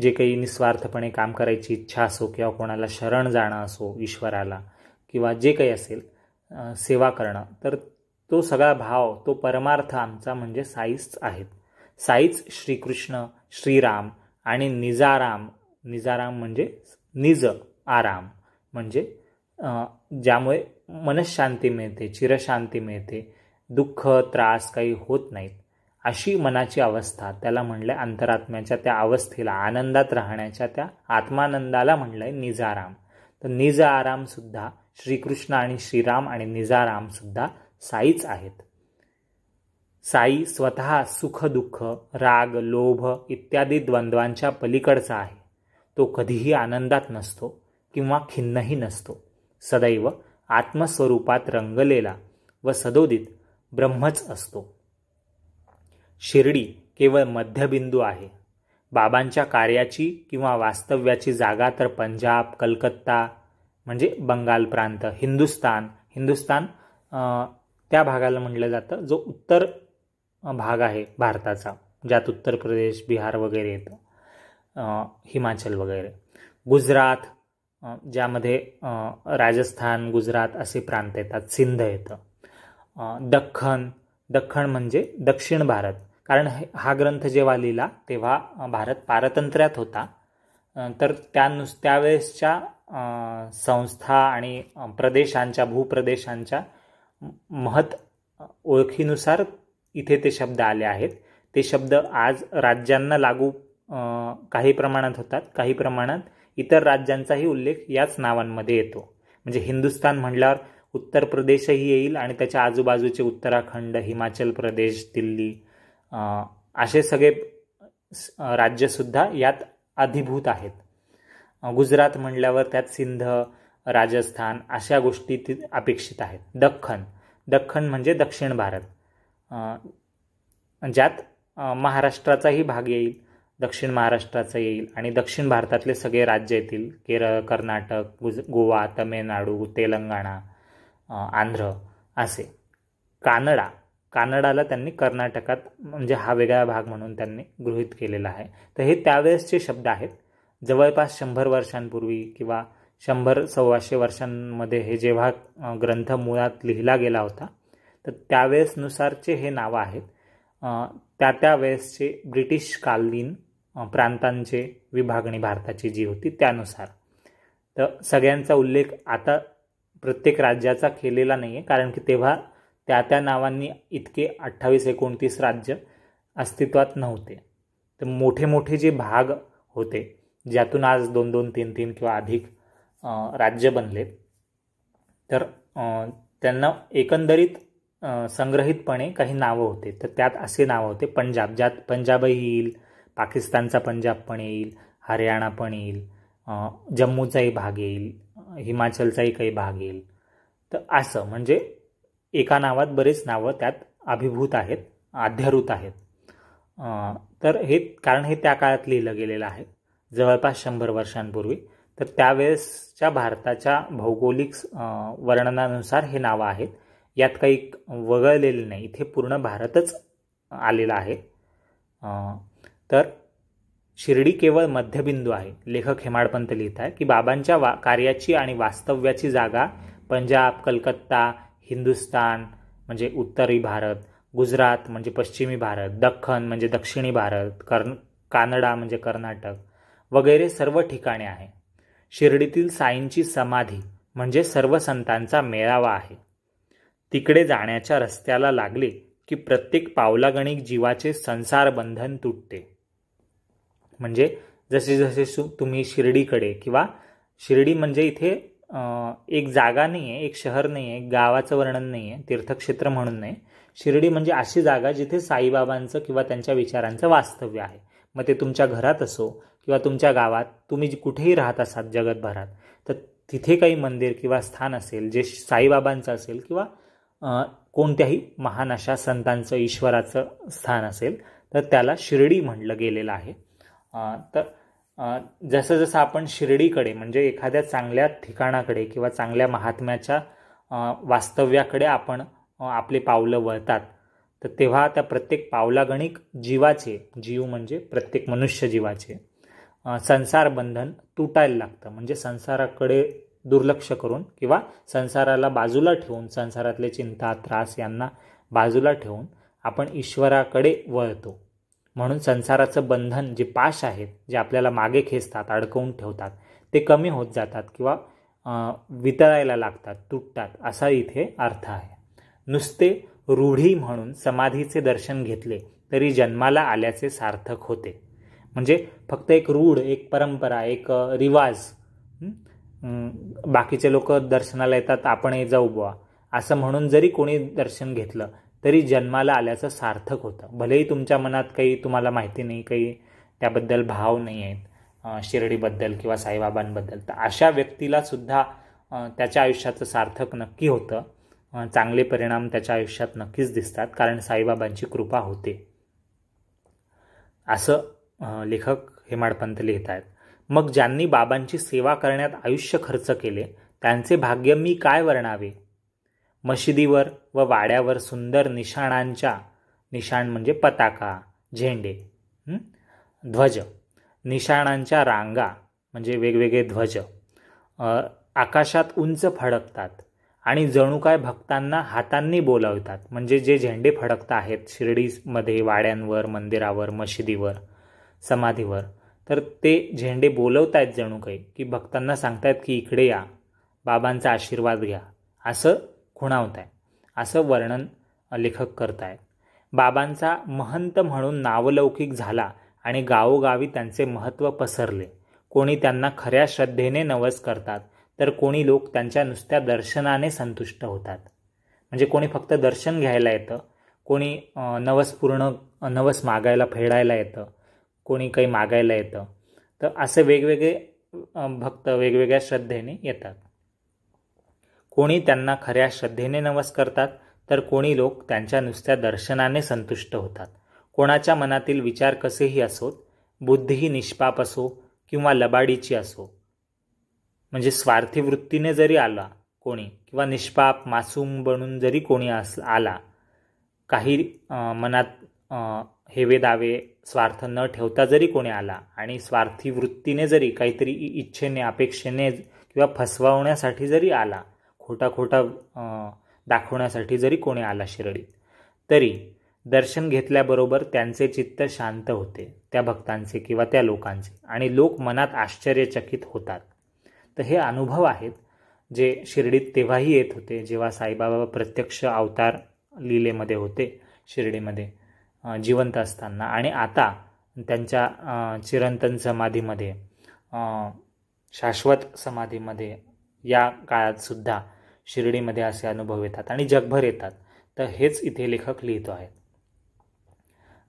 जे काही निस्वार्थपणे काम करायची इच्छा असो किंवा कोणाला शरण जाणं असो ईश्वराला, किंवा जे काही असेल सेवा करणं, तर तो सगळा भाव, तो परमार्थ आमचा म्हणजे साईच आहेत. साईच श्रीकृष्ण, श्रीराम आणि निजाराम. निजाराम म्हणजे निज आराम, म्हणजे ज्यामुळे मनशांती मिळते, चिरशांती मिळते, दुःख त्रास काही होत नाहीत, अशी मनाची अवस्था, त्याला म्हणलंय अंतरात्म्याच्या त्या अवस्थेला, आनंदात राहण्याच्या त्या आत्मानंदाला म्हणलंय निजाराम. तर निज आराम सुद्धा श्रीकृष्ण आणि श्रीराम आणि निजाराम सुद्धा साईच आहेत. साई स्वतः सुख दुःख, राग लोभ इत्यादी द्वंद्वांच्या पलीकडचा आहे. तो कधीही आनंदात नसतो किंवा खिन्नही नसतो. सदैव आत्मस्वरूपात रंगलेला व सदोदित ब्रह्मच असतो. शिर्डी केवळ मध्यबिंदू आहे. बाबांच्या कार्याची किंवा वास्तव्याची जागा तर पंजाब, कलकत्ता म्हणजे बंगाल प्रांत, हिंदुस्तान त्या भागाला म्हटलं जातं, जो उत्तर भाग आहे भारताचा, ज्यात उत्तर प्रदेश, बिहार वगैरे येतं, हिमाचल वगैरे, गुजरात, ज्यामध्ये राजस्थान, गुजरात असे प्रांत येतात, सिंध येतं, दख्खन म्हणजे दक्षिण भारत, कारण हा ग्रंथ जेव्हा लिहिला तेव्हा भारत पारतंत्र्यात होता. तर त्यावेळेसच्या संस्था आणि प्रदेशांच्या, भूप्रदेशांच्या महत् ओळखीनुसार इथे ते शब्द आले आहेत. ते शब्द आज राज्यांना लागू काही प्रमाणात होतात, काही प्रमाणात इतर राज्यांचाही उल्लेख याच नावांमध्ये येतो. म्हणजे हिंदुस्तान म्हणल्यावर उत्तर प्रदेशही येईल आणि त्याच्या आजूबाजूचे उत्तराखंड, हिमाचल प्रदेश, दिल्ली असे सगळे राज्यसुद्धा यात अधिभूत आहेत. गुजरात म्हणल्यावर त्यात सिंध, राजस्थान अशा गोष्टी अपेक्षित आहेत. दख्खन म्हणजे दक्षिण भारत, ज्यात महाराष्ट्राचाही भाग येईल, दक्षिण महाराष्ट्राचा येईल आणि दक्षिण भारतातले सगळे राज्य येतील, केरळ, कर्नाटक, गोवा, तमिळनाडू, तेलंगणा, आंध्र असे. कानडाला त्यांनी कर्नाटकात म्हणजे हा वेगळा भाग म्हणून त्यांनी गृहीत केलेला आहे. तर हे त्यावेळेसचे शब्द आहेत. जवळपास 100 वर्षांपूर्वी किंवा 100-125 वर्षांमध्ये हे जेव्हा ग्रंथ मुळात लिहिला गेला होता, तर त्यावेळेसनुसारचे हे नावं आहेत. त्या वेळेसचे ब्रिटिशकालीन प्रांतांचे विभागणी भारताची जी होती त्यानुसार. तर सगळ्यांचा उल्लेख आता प्रत्येक राज्याचा केलेला नाही आहे, कारण की तेव्हा त्या नावांनी इतके 28-29 राज्य अस्तित्वात नव्हते. तर मोठे जे भाग होते, ज्यातून आज 2-2, 3-3 किंवा अधिक राज्य बनले, तर त्यांना एकंदरीत संग्रहितपणे काही नावं होते. तर त्यात असे नावं होते पंजाब, ज्यात पंजाबही येईल, पाकिस्तानचा पंजाब पण येईल, हरियाणा पण येईल, जम्मूचाही भाग येईल, हिमाचलचाही काही भाग येईल. तर असं म्हणजे एका नावात बरेच नावं त्यात अभिभूत आहेत, आध्यारूत आहेत. तर कारण हे त्या काळात लिहिलं गेलेलं आहे, जवळपास 100 वर्षांपूर्वी. तर त्यावेळेसच्या भारताच्या भौगोलिक वर्णनानुसार हे नावं आहेत. यात काही वगळलेले नाही, इथे पूर्ण भारतच आलेला आहे. तर शिर्डी केवळ मध्यबिंदू आहे. लेखक हेमाडपंत लिहित आहे की बाबांच्या कार्याची आणि वास्तव्याची जागा पंजाब, कलकत्ता, हिंदुस्तान म्हणजे उत्तरी भारत, गुजरात म्हणजे पश्चिमी भारत, दख्खन म्हणजे दक्षिणी भारत, कानडा म्हणजे कर्नाटक वगैरे सर्व ठिकाणे आहे. शिर्डीतील साईंची समाधी म्हणजे सर्व संतांचा मेळावा आहे. तिकडे जाण्याच्या रस्त्याला लागले की प्रत्येक पावलागणिक जीवाचे संसार बंधन तुटते. म्हणजे जसे जसे तुम्ही शिर्डीकडे, किंवा शिर्डी म्हणजे इथे एक जागा नाही आहे, एक शहर नाही आहे, एक गावाचं वर्णन नाही आहे, तीर्थक्षेत्र म्हणून नाही. शिर्डी म्हणजे अशी जागा जिथे साईबाबांचं किंवा त्यांच्या विचारांचं वास्तव्य आहे. मग ते तुमच्या घरात असो किंवा तुमच्या गावात, तुम्ही कुठेही राहत असाल जगतभरात, तर तिथे काही मंदिर किंवा स्थान असेल जे साईबाबांचं असेल किंवा कोणत्याही महान अशा संतांचं, ईश्वराचं स्थान असेल, तर त्याला शिर्डी म्हटलं गेलेलं आहे. तर जसं जसं आपण शिर्डीकडे म्हणजे एखाद्या चांगल्या ठिकाणाकडे किंवा चांगल्या महात्म्याच्या वास्तव्याकडे आपण आपले पावलं वळतात, तर तेव्हा त्या प्रत्येक पावलागणिक जीवाचे, जीव म्हणजे प्रत्येक मनुष्य जीवाचे संसार बंधन तुटायला लागतं. म्हणजे संसाराकडे दुर्लक्ष करून किंवा संसाराला बाजूला ठेवून, संसारातले चिंता त्रास यांना बाजूला ठेवून आपण ईश्वराकडे वळतो. म्हणून संसाराचं बंधन, जे पाश आहेत, जे आपल्याला मागे खेचतात, अडकवून ठेवतात, ते कमी होत जातात किंवा वितळायला लागतात, तुटतात, असा इथे अर्थ आहे. नुसते रूढी म्हणून समाधीचे दर्शन घेतले तरी जन्माला आल्याचे सार्थक होते. म्हणजे फक्त एक रूढ, एक परंपरा, एक रिवाज, बाकीचे लोक दर्शनाला येतात आपणही जाऊ बुवा, असं म्हणून जरी कोणी दर्शन घेतलं तरी जन्माला आल्याचं सार्थक होतं. भलेही तुमच्या मनात काही तुम्हाला माहिती नाही, काही त्याबद्दल भाव नाही आहेत शिर्डीबद्दल किंवा साईबाबांबद्दल, तर अशा व्यक्तीला सुद्धा त्याच्या आयुष्याचं सार्थक नक्की होतं. चांगले परिणाम त्याच्या आयुष्यात नक्कीच दिसतात, कारण साईबाबांची कृपा होते, असं लेखक हेमाडपंत लिहित आहेत. मग ज्यांनी बाबांची सेवा करण्यात आयुष्य खर्च केले त्यांचे भाग्य मी काय वर्णावे. मशिदीवर व वाड्यावर सुंदर निशाणांच्या, निशाण म्हणजे पताका, झेंडे, ध्वज, निशाणांच्या रांगा म्हणजे वेगवेगळे ध्वज आकाशात उंच फडकतात आणि जणू काय भक्तांना हातांनी बोलावतात. म्हणजे जे झेंडे फडकत आहेत शिर्डीमध्ये, वाड्यांवर, मंदिरावर, मशिदीवर, समाधीवर, तर ते झेंडे बोलवत आहेत जणू काही, की भक्तांना सांगतायत की इकडे या, बाबांचा आशीर्वाद घ्या, असं खुणावत आहे. असं वर्णन लेखक करतायत. बाबांचा महंत म्हणून नावलौकिक झाला आणि गावोगावी त्यांचे महत्त्व पसरले. कोणी त्यांना खऱ्या श्रद्धेने नवस करतात, तर कोणी लोक त्यांच्या नुसत्या दर्शनाने संतुष्ट होतात. म्हणजे कोणी फक्त दर्शन घ्यायला येतं, कोणी नवस मागायला, फेडायला येतं, कोणी काही मागायला येतं. तर असे वेगवेगळे भक्त वेगवेगळ्या श्रद्धेने येतात. कोणी त्यांना खऱ्या श्रद्धेने नवस करतात, तर कोणी लोक त्यांच्या नुसत्या दर्शनाने संतुष्ट होतात. कोणाच्या मनातील विचार कसेही असोत, बुद्धीही निष्पाप असो किंवा लबाडीची असो, म्हणजे स्वार्थी वृत्तीने जरी आला कोणी किंवा निष्पाप मासूम बनून जरी कोणी आला, काही मनात हेवे दावे स्वार्थ न ठेवता जरी कोणी आला आणि स्वार्थी वृत्तीने जरी काहीतरी इच्छेने, अपेक्षेने किंवा फसवण्यासाठी जरी आला, खोटा दाखवण्यासाठी जरी कोणी आला शिर्डीत, तरी दर्शन घेतल्याबरोबर त्यांचे चित्त शांत होते, त्या भक्तांचे किंवा त्या लोकांचे, आणि लोक मनात आश्चर्यचकित होतात. तर हे अनुभव आहेत जे शिर्डीत तेव्हाही येत होते जेव्हा साईबाबा प्रत्यक्ष अवतार लीलेमध्ये होते शिर्डीमध्ये जिवंत असताना, आणि आता त्यांच्या चिरंतन समाधीमध्ये, शाश्वत समाधीमध्ये या काळात सुद्धा शिर्डीमध्ये असे अनुभव येतात आणि जगभर येतात. तर हेच इथे लेखक लिहितो आहे.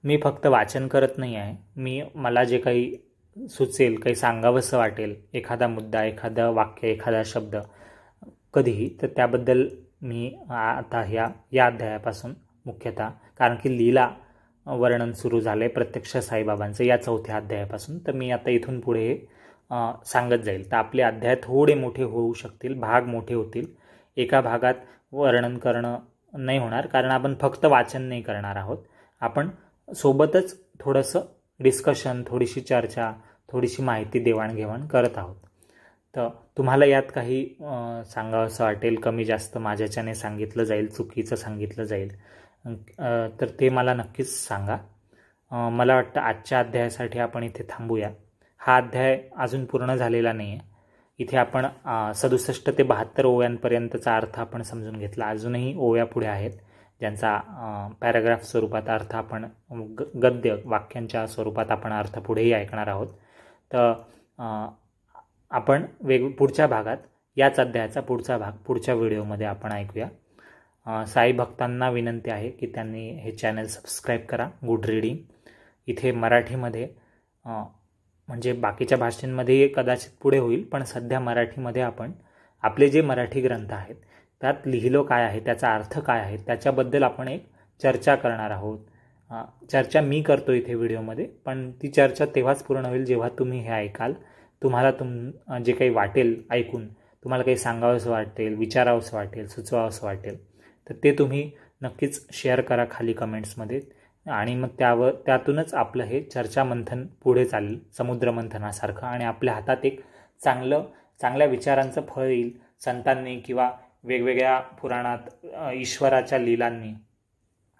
मी फक्त वाचन करत नाही आहे, मला जे काही सुचेल, काही सांगावंसं वाटेल, एखादा मुद्दा, एखादं वाक्य, एखादा शब्द कधीही, तर त्याबद्दल मी आता या अध्यायापासून मुख्यतः, कारण की लीला वर्णन सुरू झालं आहे प्रत्यक्ष साईबाबांचं या 4थ्या अध्यायापासून, तर मी आता इथून पुढे सांगत जाईल. तर आपले अध्याय थोडे मोठे होऊ शकतील, भाग मोठे होतील. एका भागात वर्णन करणं नाही होणार, कारण आपण फक्त वाचन नाही करणार आहोत, आपण सोबतच थोडंसं डिस्कशन, थोडीशी चर्चा, थोडीशी माहिती देवाणघेवाण करत आहोत. तर तुम्हाला यात काही सांगावंसं वाटेल, कमी जास्त माझ्याच्याने सांगितलं जाईल, चुकीचं सांगितलं जाईल, तर ते मला नक्कीच सांगा. मला वाटतं आजच्या अध्यायासाठी आपण इथे थांबूया. हा अध्याय अजून पूर्ण झालेला नाही आहे. इथे आपण 67 ते 72 ओव्यांपर्यंतचा अर्थ आपण समजून घेतला. अजूनही ओव्या पुढे आहेत ज्यांचा पॅराग्राफ स्वरूपात अर्थ आपण गद्य वाक्यांच्या स्वरूपात आपण अर्थ पुढेही ऐकणार आहोत. तर आपण पुढच्या भागात याच अध्यायाचा पुढचा भाग पुढच्या व्हिडिओमध्ये आपण ऐकूया. साई भक्तांना विनंती आहे की त्यांनी हे चॅनल सबस्क्राईब करा. गुड रीडिंग इथे मराठीमध्ये, म्हणजे बाकीच्या भाषांमध्ये कदाचित पुढे होईल, पण सध्या मराठीमध्ये आपण आपले जे मराठी ग्रंथ आहेत त्यात लिहिलं काय आहे, त्याचा अर्थ काय आहे, त्याच्याबद्दल आपण एक चर्चा करणार आहोत. चर्चा मी करतो इथे व्हिडिओमध्ये, पण ती चर्चा तेव्हाच पूर्ण होईल जेव्हा तुम्ही हे ऐकाल. तुम्हाला जे काही वाटेल ऐकून, तुम्हाला काही सांगावंसं वाटेल, विचारावंसं वाटेल, सुचवावंसं वाटेल, तर ते तुम्ही नक्कीच शेअर करा खाली कमेंट्समध्ये. आणि मग त्यातूनच आपलं हे चर्चा मंथन पुढे चालेल समुद्रमंथनासारखं, आणि आपल्या हातात एक चांगल्या विचारांचं फळ येईल. संतांनी किंवा वेगवेगळ्या पुराणात ईश्वराच्या लीलांनी,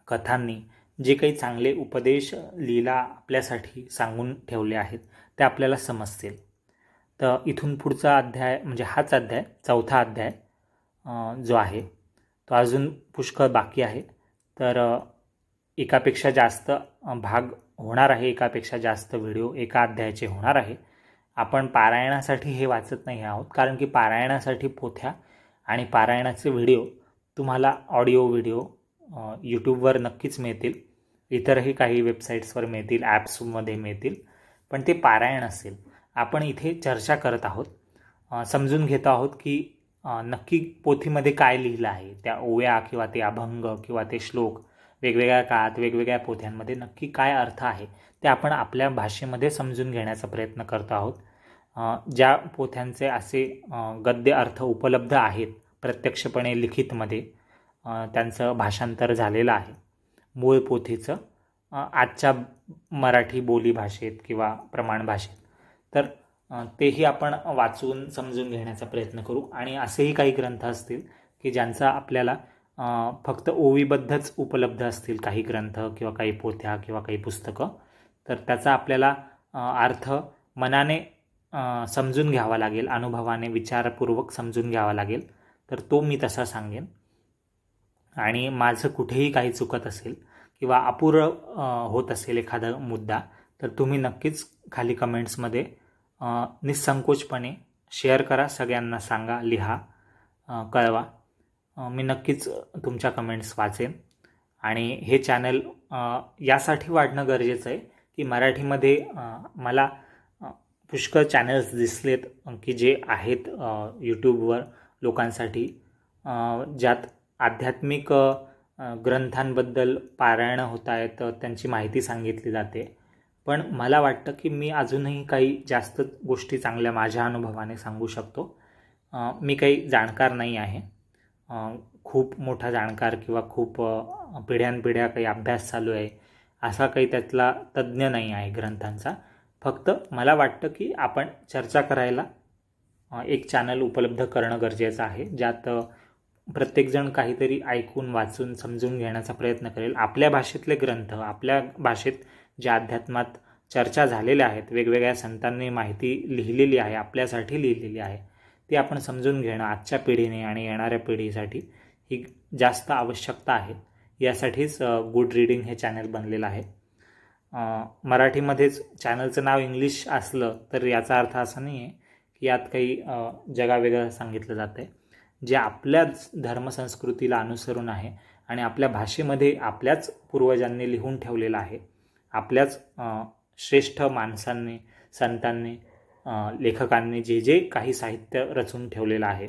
कथांनी जे काही चांगले उपदेश, लीला आपल्यासाठी सांगून ठेवले आहेत ते आपल्याला समजतील. तर इथून पुढचा अध्याय म्हणजे हाच अध्याय, चौथा अध्याय जो आहे तो अजून पुष्कळ बाकी आहे. तर एकापेक्षा जास्त भाग होणार आहे, एकापेक्षा जास्त व्हिडिओ एका अध्यायाचे होणार आहे. आपण पारायणासाठी हे वाचत नाही आहोत, कारण की पारायणासाठी पोथ्या आणि पारायणाचे व्हिडिओ तुम्हाला ऑडिओ व्हिडिओ यूट्यूबवर नक्कीच मिळतील, इतरही काही वेबसाईट्सवर मिळतील, ॲप्समध्ये मिळतील, पण ते पारायण असेल. आपण इथे चर्चा करत आहोत, समजून घेत आहोत की नक्की पोथीमध्ये काय लिहिलं आहे, त्या ओव्या किंवा ते अभंग किंवा ते श्लोक वेगवेगळ्या काळात वेगवेगळ्या पोथ्यांमध्ये नक्की काय अर्थ आहे ते आपण आपल्या भाषेमध्ये समजून घेण्याचा प्रयत्न करतो आहोत. ज्या पोथ्यांचे असे गद्य अर्थ उपलब्ध आहेत प्रत्यक्षपणे लिखितमध्ये, त्यांचं भाषांतर झालेलं आहे मूळ पोथीचं आजच्या मराठी बोली भाषेत किंवा प्रमाण भाषेत, तर तेही आपण वाचून समजून घेण्याचा प्रयत्न करू. आणि असेही काही ग्रंथ असतील की ज्यांचा आपल्याला फक्त ओवीबद्धच उपलब्ध असतील, काही ग्रंथ किंवा काही पोथ्या किंवा काही पुस्तकं, तर त्याचा आपल्याला अर्थ मनाने समजून घ्यावा लागेल, अनुभवाने विचारपूर्वक समजून घ्यावा लागेल. तर तो मी तसा सांगेन. आणि माझं कुठेही काही चुकत असेल किंवा अपुरं होत असेल एखादा मुद्दा, तर तुम्ही नक्कीच खाली कमेंट्समध्ये निसंकोचपणे शेअर करा, सगळ्यांना सांगा, लिहा, कळवा. मी नक्कीच तुमच्या कमेंट्स वाचेन. आणि हे चॅनल यासाठी वाढणं गरजेचं आहे की मराठीमध्ये मला पुष्कळ चॅनल्स दिसलेत की जे आहेत यूट्यूबवर लोकांसाठी, ज्यात आध्यात्मिक ग्रंथांबद्दल पारायणं होत आहेत, त्यांची माहिती सांगितली जाते. पण मला वाटतं की मी अजूनही काही जास्त गोष्टी चांगल्या माझ्या अनुभवाने सांगू शकतो. मी काही जाणकार नाही आहे, खूप मोठा जाणकार किंवा खूप पिढ्यानपिढ्या काही अभ्यास चालू आहे असा काही त्यातला तज्ज्ञ नाही आहे ग्रंथांचा. फक्त मला वाटतं की आपण चर्चा करायला एक चॅनल उपलब्ध करणं गरजेचं आहे, ज्यात प्रत्येकजण काहीतरी ऐकून वाचून समजून घेण्याचा प्रयत्न करेल. आपल्या भाषेतले ग्रंथ, आपल्या भाषेत ज्या अध्यात्मात चर्चा झालेल्या आहेत, वेगवेगळ्या संतांनी माहिती लिहिलेली आहे, आपल्यासाठी लिहिलेली आहे, ती आपण समजून घेणं आजच्या पिढीने आणि येणाऱ्या पिढीसाठी ही जास्त आवश्यकता आहे. यासाठीच गुड रीडिंग हे चॅनल बनलेलं आहे. मराठीमध्येच चॅनलचं नाव इंग्लिश असलं तर याचा अर्थ असा नाही आहे की यात काही जगावेगळं सांगितलं जातं आहे. जे आपल्याच धर्मसंस्कृतीला अनुसरून आहे आणि आपल्या भाषेमध्ये आपल्याच पूर्वजांनी लिहून ठेवलेलं आहे, आपल्याच श्रेष्ठ माणसांनी, संतांनी, लेखकांनी जे जे काही साहित्य रचून ठेवलेलं आहे,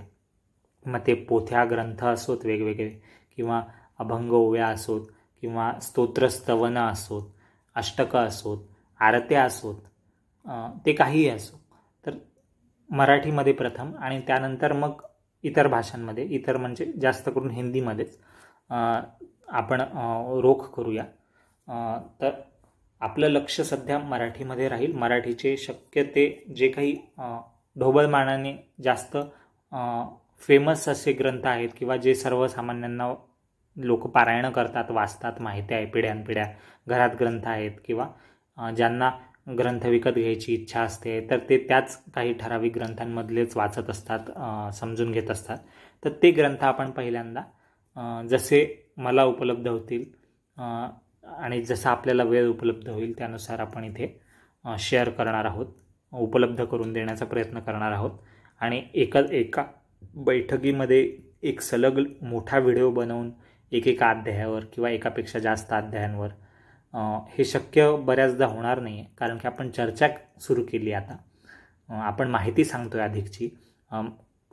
मग ते पोथ्या ग्रंथ असोत वेगवेगळे, किंवा अभंग ओव्या असोत, किंवा स्तोत्रस्तवनं असोत, अष्टकं असोत, आरत्या असोत, ते काहीही असो, तर मराठीमध्ये प्रथम आणि त्यानंतर मग इतर भाषांमध्ये, इतर म्हणजे जास्त करून हिंदीमध्येच आपण रोख करूया. तर आपलं लक्ष सध्या मराठीमध्ये राहील. मराठीचे शक्य ते जे काही ढोबळमानाने जास्त फेमस असे ग्रंथ आहेत किंवा जे सर्वसामान्यांना लोक पारायण करतात, वाचतात, माहिती आहे, पिढ्यानपिढ्या घरात ग्रंथ आहेत, किंवा ज्यांना ग्रंथ विकत घ्यायची इच्छा असते तर ते त्याच काही ठराविक ग्रंथांमधलेच वाचत असतात, समजून घेत असतात. तर ते ग्रंथ आपण पहिल्यांदा जसे मला उपलब्ध होतील आणि जसं आपल्याला वेळ उपलब्ध होईल त्यानुसार आपण इथे शेअर करणार आहोत, उपलब्ध करून देण्याचा प्रयत्न करणार आहोत. आणि एका बैठकीमध्ये एक सलग मोठा व्हिडिओ बनवून एकेका अध्यायावर किंवा एकापेक्षा जास्त अध्यायांवर हे शक्य बऱ्याचदा होणार नाही आहे, कारण की आपण चर्चा सुरू केली. आता आपण माहिती सांगतो आहे अधिकची.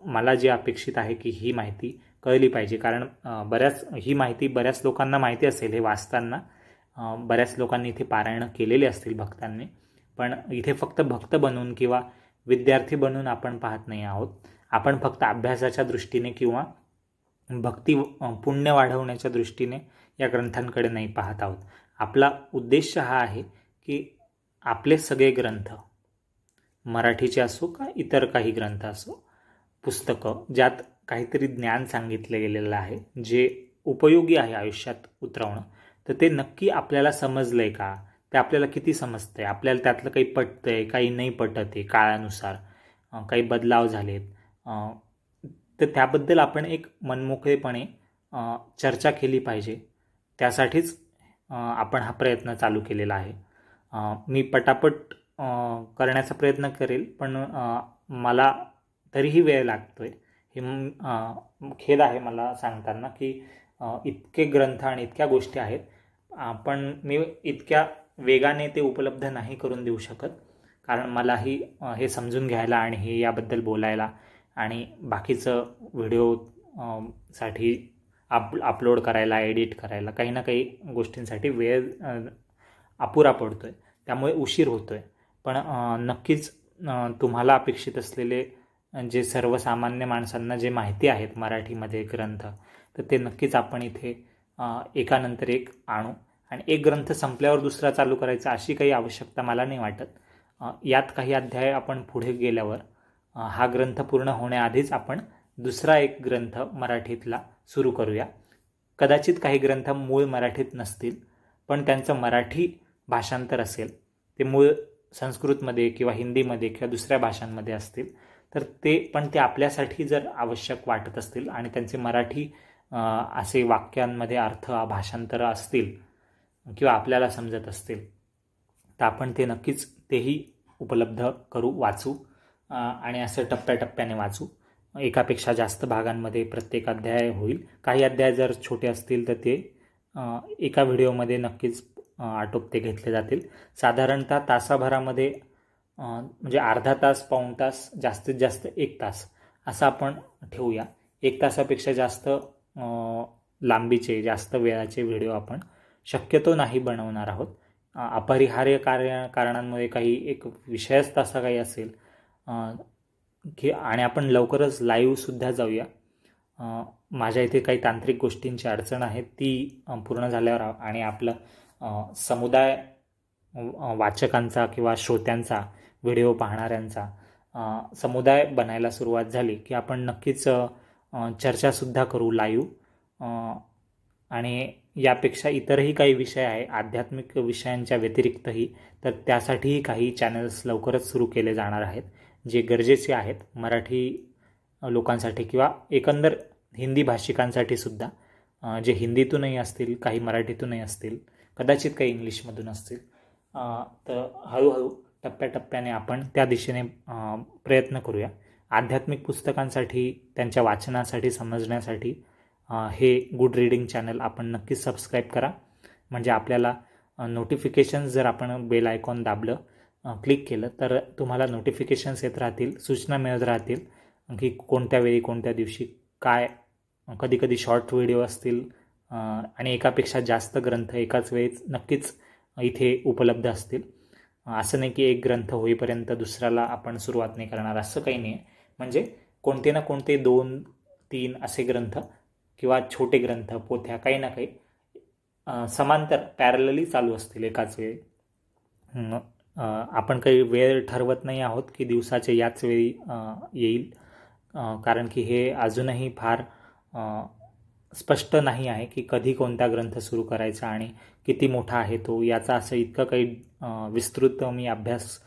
मला जे अपेक्षित आहे की ही माहिती कळली पाहिजे, कारण ही माहिती बऱ्याच लोकांना माहिती असेल हे वाचताना, बऱ्याच लोकांनी इथे पारायणं केलेले असतील भक्तांनी, पण इथे फक्त भक्त बनून किंवा विद्यार्थी बनून आपण पाहत नाही आहोत. आपण फक्त अभ्यासाच्या दृष्टीने किंवा भक्ती पुण्य वाढवण्याच्या दृष्टीने या ग्रंथांकडे नाही पाहत आहोत. आपला उद्देश हा आहे की आपले सगळे ग्रंथ, मराठीचे असो का इतर काही ग्रंथ असो, पुस्तकं ज्यात काहीतरी ज्ञान सांगितलं गेलेलं आहे, जे उपयोगी आहे आयुष्यात उतरवणं, तर ते नक्की आपल्याला समजलं आहे का, ते आपल्याला किती समजतं आहे, आपल्याला त्यातलं काही पटतं आहे, काही नाही पटत आहे, काळानुसार काही बदलाव झालेत, तर त्याबद्दल आपण एक मनमोकळेपणे चर्चा केली पाहिजे. त्यासाठीच आपण हा प्रयत्न चालू केलेला आहे. मी पटापट करण्याचा प्रयत्न करेल, पण मला तरीही वेळ लागतो आहे. हे खेद आहे मला सांगताना की इतके ग्रंथ आणि इतक्या गोष्टी आहेत, पण मी इतक्या वेगाने ते उपलब्ध नाही करून देऊ शकत, कारण मलाही हे समजून घ्यायला आणि हे याबद्दल बोलायला आणि बाकीचं व्हिडिओ साठी अपलोड करायला, एडिट करायला, काही ना काही गोष्टींसाठी वेळ अपुरा पडतो आहे, त्यामुळे उशीर होतो आहे. पण नक्कीच तुम्हाला अपेक्षित असलेले जे सर्वसामान्य माणसांना जे माहिती आहेत मराठीमध्ये ग्रंथ, तर ते नक्कीच आपण इथे एकानंतर एक आणू. आणि एक ग्रंथ संपल्यावर दुसरा चालू करायचा अशी काही आवश्यकता मला नाही वाटत. यात काही अध्याय आपण पुढे गेल्यावर हा ग्रंथ पूर्ण होण्याआधीच आपण दुसरा एक ग्रंथ मराठीतला सुरू करूया. कदाचित काही ग्रंथ मूळ मराठीत नसतील, पण त्यांचं मराठी भाषांतर असेल, ते मूळ संस्कृतमध्ये किंवा हिंदीमध्ये किंवा दुसऱ्या भाषांमध्ये असतील, तर ते आपल्यासाठी जर आवश्यक वाटत असतील आणि त्यांचे मराठी असे वाक्यांमध्ये अर्थ भाषांतर असतील किंवा आपल्याला समजत असतील, तर आपण ते नक्कीच तेही उपलब्ध करू, वाचू आणि असं टप्प्याटप्प्याने वाचू. एकापेक्षा जास्त भागांमध्ये प्रत्येक अध्याय होईल. काही अध्याय जर छोटे असतील तर ते एका व्हिडिओमध्ये नक्कीच आटोपते घेतले जातील. साधारणतः तासाभरामध्ये म्हणजे अर्धा तास, पाऊण तास, जास्तीत जास्त 1 तास असं आपण ठेवूया. 1 तासापेक्षा जास्त लांबीचे, जास्त वेळाचे व्हिडिओ आपण शक्यतो नाही बनवणार आहोत. अपरिहार्य कारणांमुळे काही एक विषयच तसा काही असेल की आणि आपण लवकरच लाईव्हसुद्धा जाऊया. माझ्या इथे काही तांत्रिक गोष्टींची अडचण आहे, ती पूर्ण झाल्यावर आणि आपलं समुदाय वाचकांचा किंवा श्रोत्यांचा, व्हिडिओ पाहणाऱ्यांचा समुदाय बनायला सुरुवात झाली की आपण नक्कीच चर्चासुद्धा करू लाईव्ह. आणि यापेक्षा इतरही काही विषय आहे आध्यात्मिक विषयांच्या व्यतिरिक्तही, तर त्यासाठीही काही चॅनल्स लवकरच सुरू केले जाणार आहेत, जे गरजेचे आहेत मराठी लोकांसाठी किंवा एकंदर हिंदी भाषिकांसाठी सुद्धा, जे हिंदीतूनही असतील, काही मराठीतूनही असतील, कदाचित काही इंग्लिशमधून असतील. तर हळूहळू टप्प्याटप्प्याने आपण त्या दिशेने प्रयत्न करूया. आध्यात्मिक पुस्तकांसाठी, त्यांच्या वाचनासाठी, समजण्यासाठी हे गुड रीडिंग चॅनल आपण नक्कीच सबस्क्राईब करा. म्हणजे आपल्याला नोटिफिकेशन्स, जर आपण बेल आयकॉन दाबलं, क्लिक केलं, तर तुम्हाला नोटिफिकेशन्स येत राहतील, सूचना मिळत राहतील की कोणत्या वेळी, कोणत्या दिवशी काय. कधीकधी शॉर्ट व्हिडिओ असतील आणि एकापेक्षा जास्त ग्रंथ एकाच वेळेस नक्कीच इथे उपलब्ध असतील. असं नाही की एक ग्रंथ होईपर्यंत दुसऱ्याला आपण सुरुवात नाही करणार, असं काही नाही. म्हणजे कोणते ना कोणते 2-3 असे ग्रंथ किंवा छोटे ग्रंथ, पोथ्या, काही ना काही समांतर पॅरलली चालू असतील एकाच वेळी. आपण काही वेळ ठरवत नाही आहोत की दिवसाचे याच वेळी येईल, कारण की हे अजूनही फार स्पष्ट नाही आहे की कधी कोणता ग्रंथ सुरू करायचा आणि किती मोठा आहे तो, याचा असं इतकं काही विस्तृत मी अभ्यास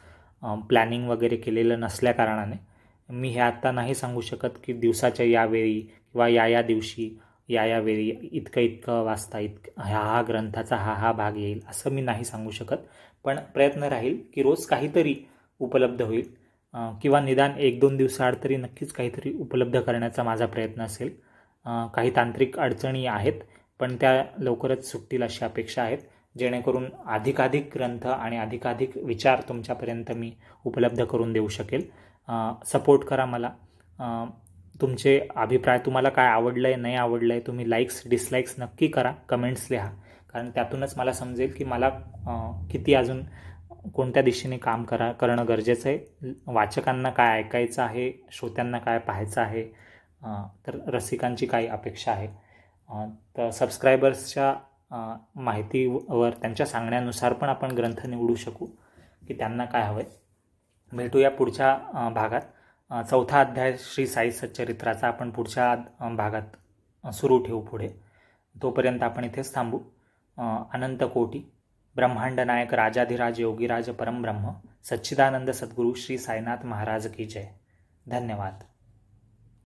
प्लॅनिंग वगैरे केलेलं नसल्या कारणाने मी हे आत्ता नाही सांगू शकत की दिवसाच्या यावेळी किंवा या दिवशी या वेळी इतकं वाचता, हा ग्रंथाचा हा भाग येईल, असं मी नाही सांगू शकत. पण प्रयत्न राहील की रोज काहीतरी उपलब्ध होईल किंवा निदान 1-2 दिवसाआड तरी नक्कीच काहीतरी उपलब्ध करण्याचा माझा प्रयत्न असेल. काही तांत्रिक अडचणी आहेत, पण त्या लवकरच सुटतील अशी अपेक्षा आहेत, जेणेकरून अधिकाधिक ग्रंथ आणि अधिकाधिक विचार तुमच्यापर्यंत मी उपलब्ध करून देऊ शकेल. सपोर्ट करा मला. तुमचे अभिप्राय, तुम्हाला काय आवडलं आहे, नाही आवडलं आहे, तुम्ही लाईक्स डिसलाईक्स नक्की करा, कमेंट्स लिहा. कारण त्यातूनच मला समजेल की मला किती अजून कोणत्या दिशेने काम करणं गरजेचं आहे, वाचकांना काय ऐकायचं आहे, श्रोत्यांना काय पाहायचं आहे, तर रसिकांची काय अपेक्षा आहे. तर सबस्क्रायबर्सच्या माहितीवर त्यांच्या सांगण्यानुसार पण आपण ग्रंथ निवडू शकू की त्यांना काय हवं आहे. भेटूया पुढच्या भागात. 4था अध्याय श्री साई सच्चरित्राचा आपण पुढच्या भागात सुरू ठेवू पुढे. तोपर्यंत आपण इथेच थांबू. अनंत कोटी ब्रह्मांड नायक राजाधिराज योगीराज परमब्रह्म सच्चिदानंद सद्गुरू श्री साईनाथ महाराज की जय. धन्यवाद.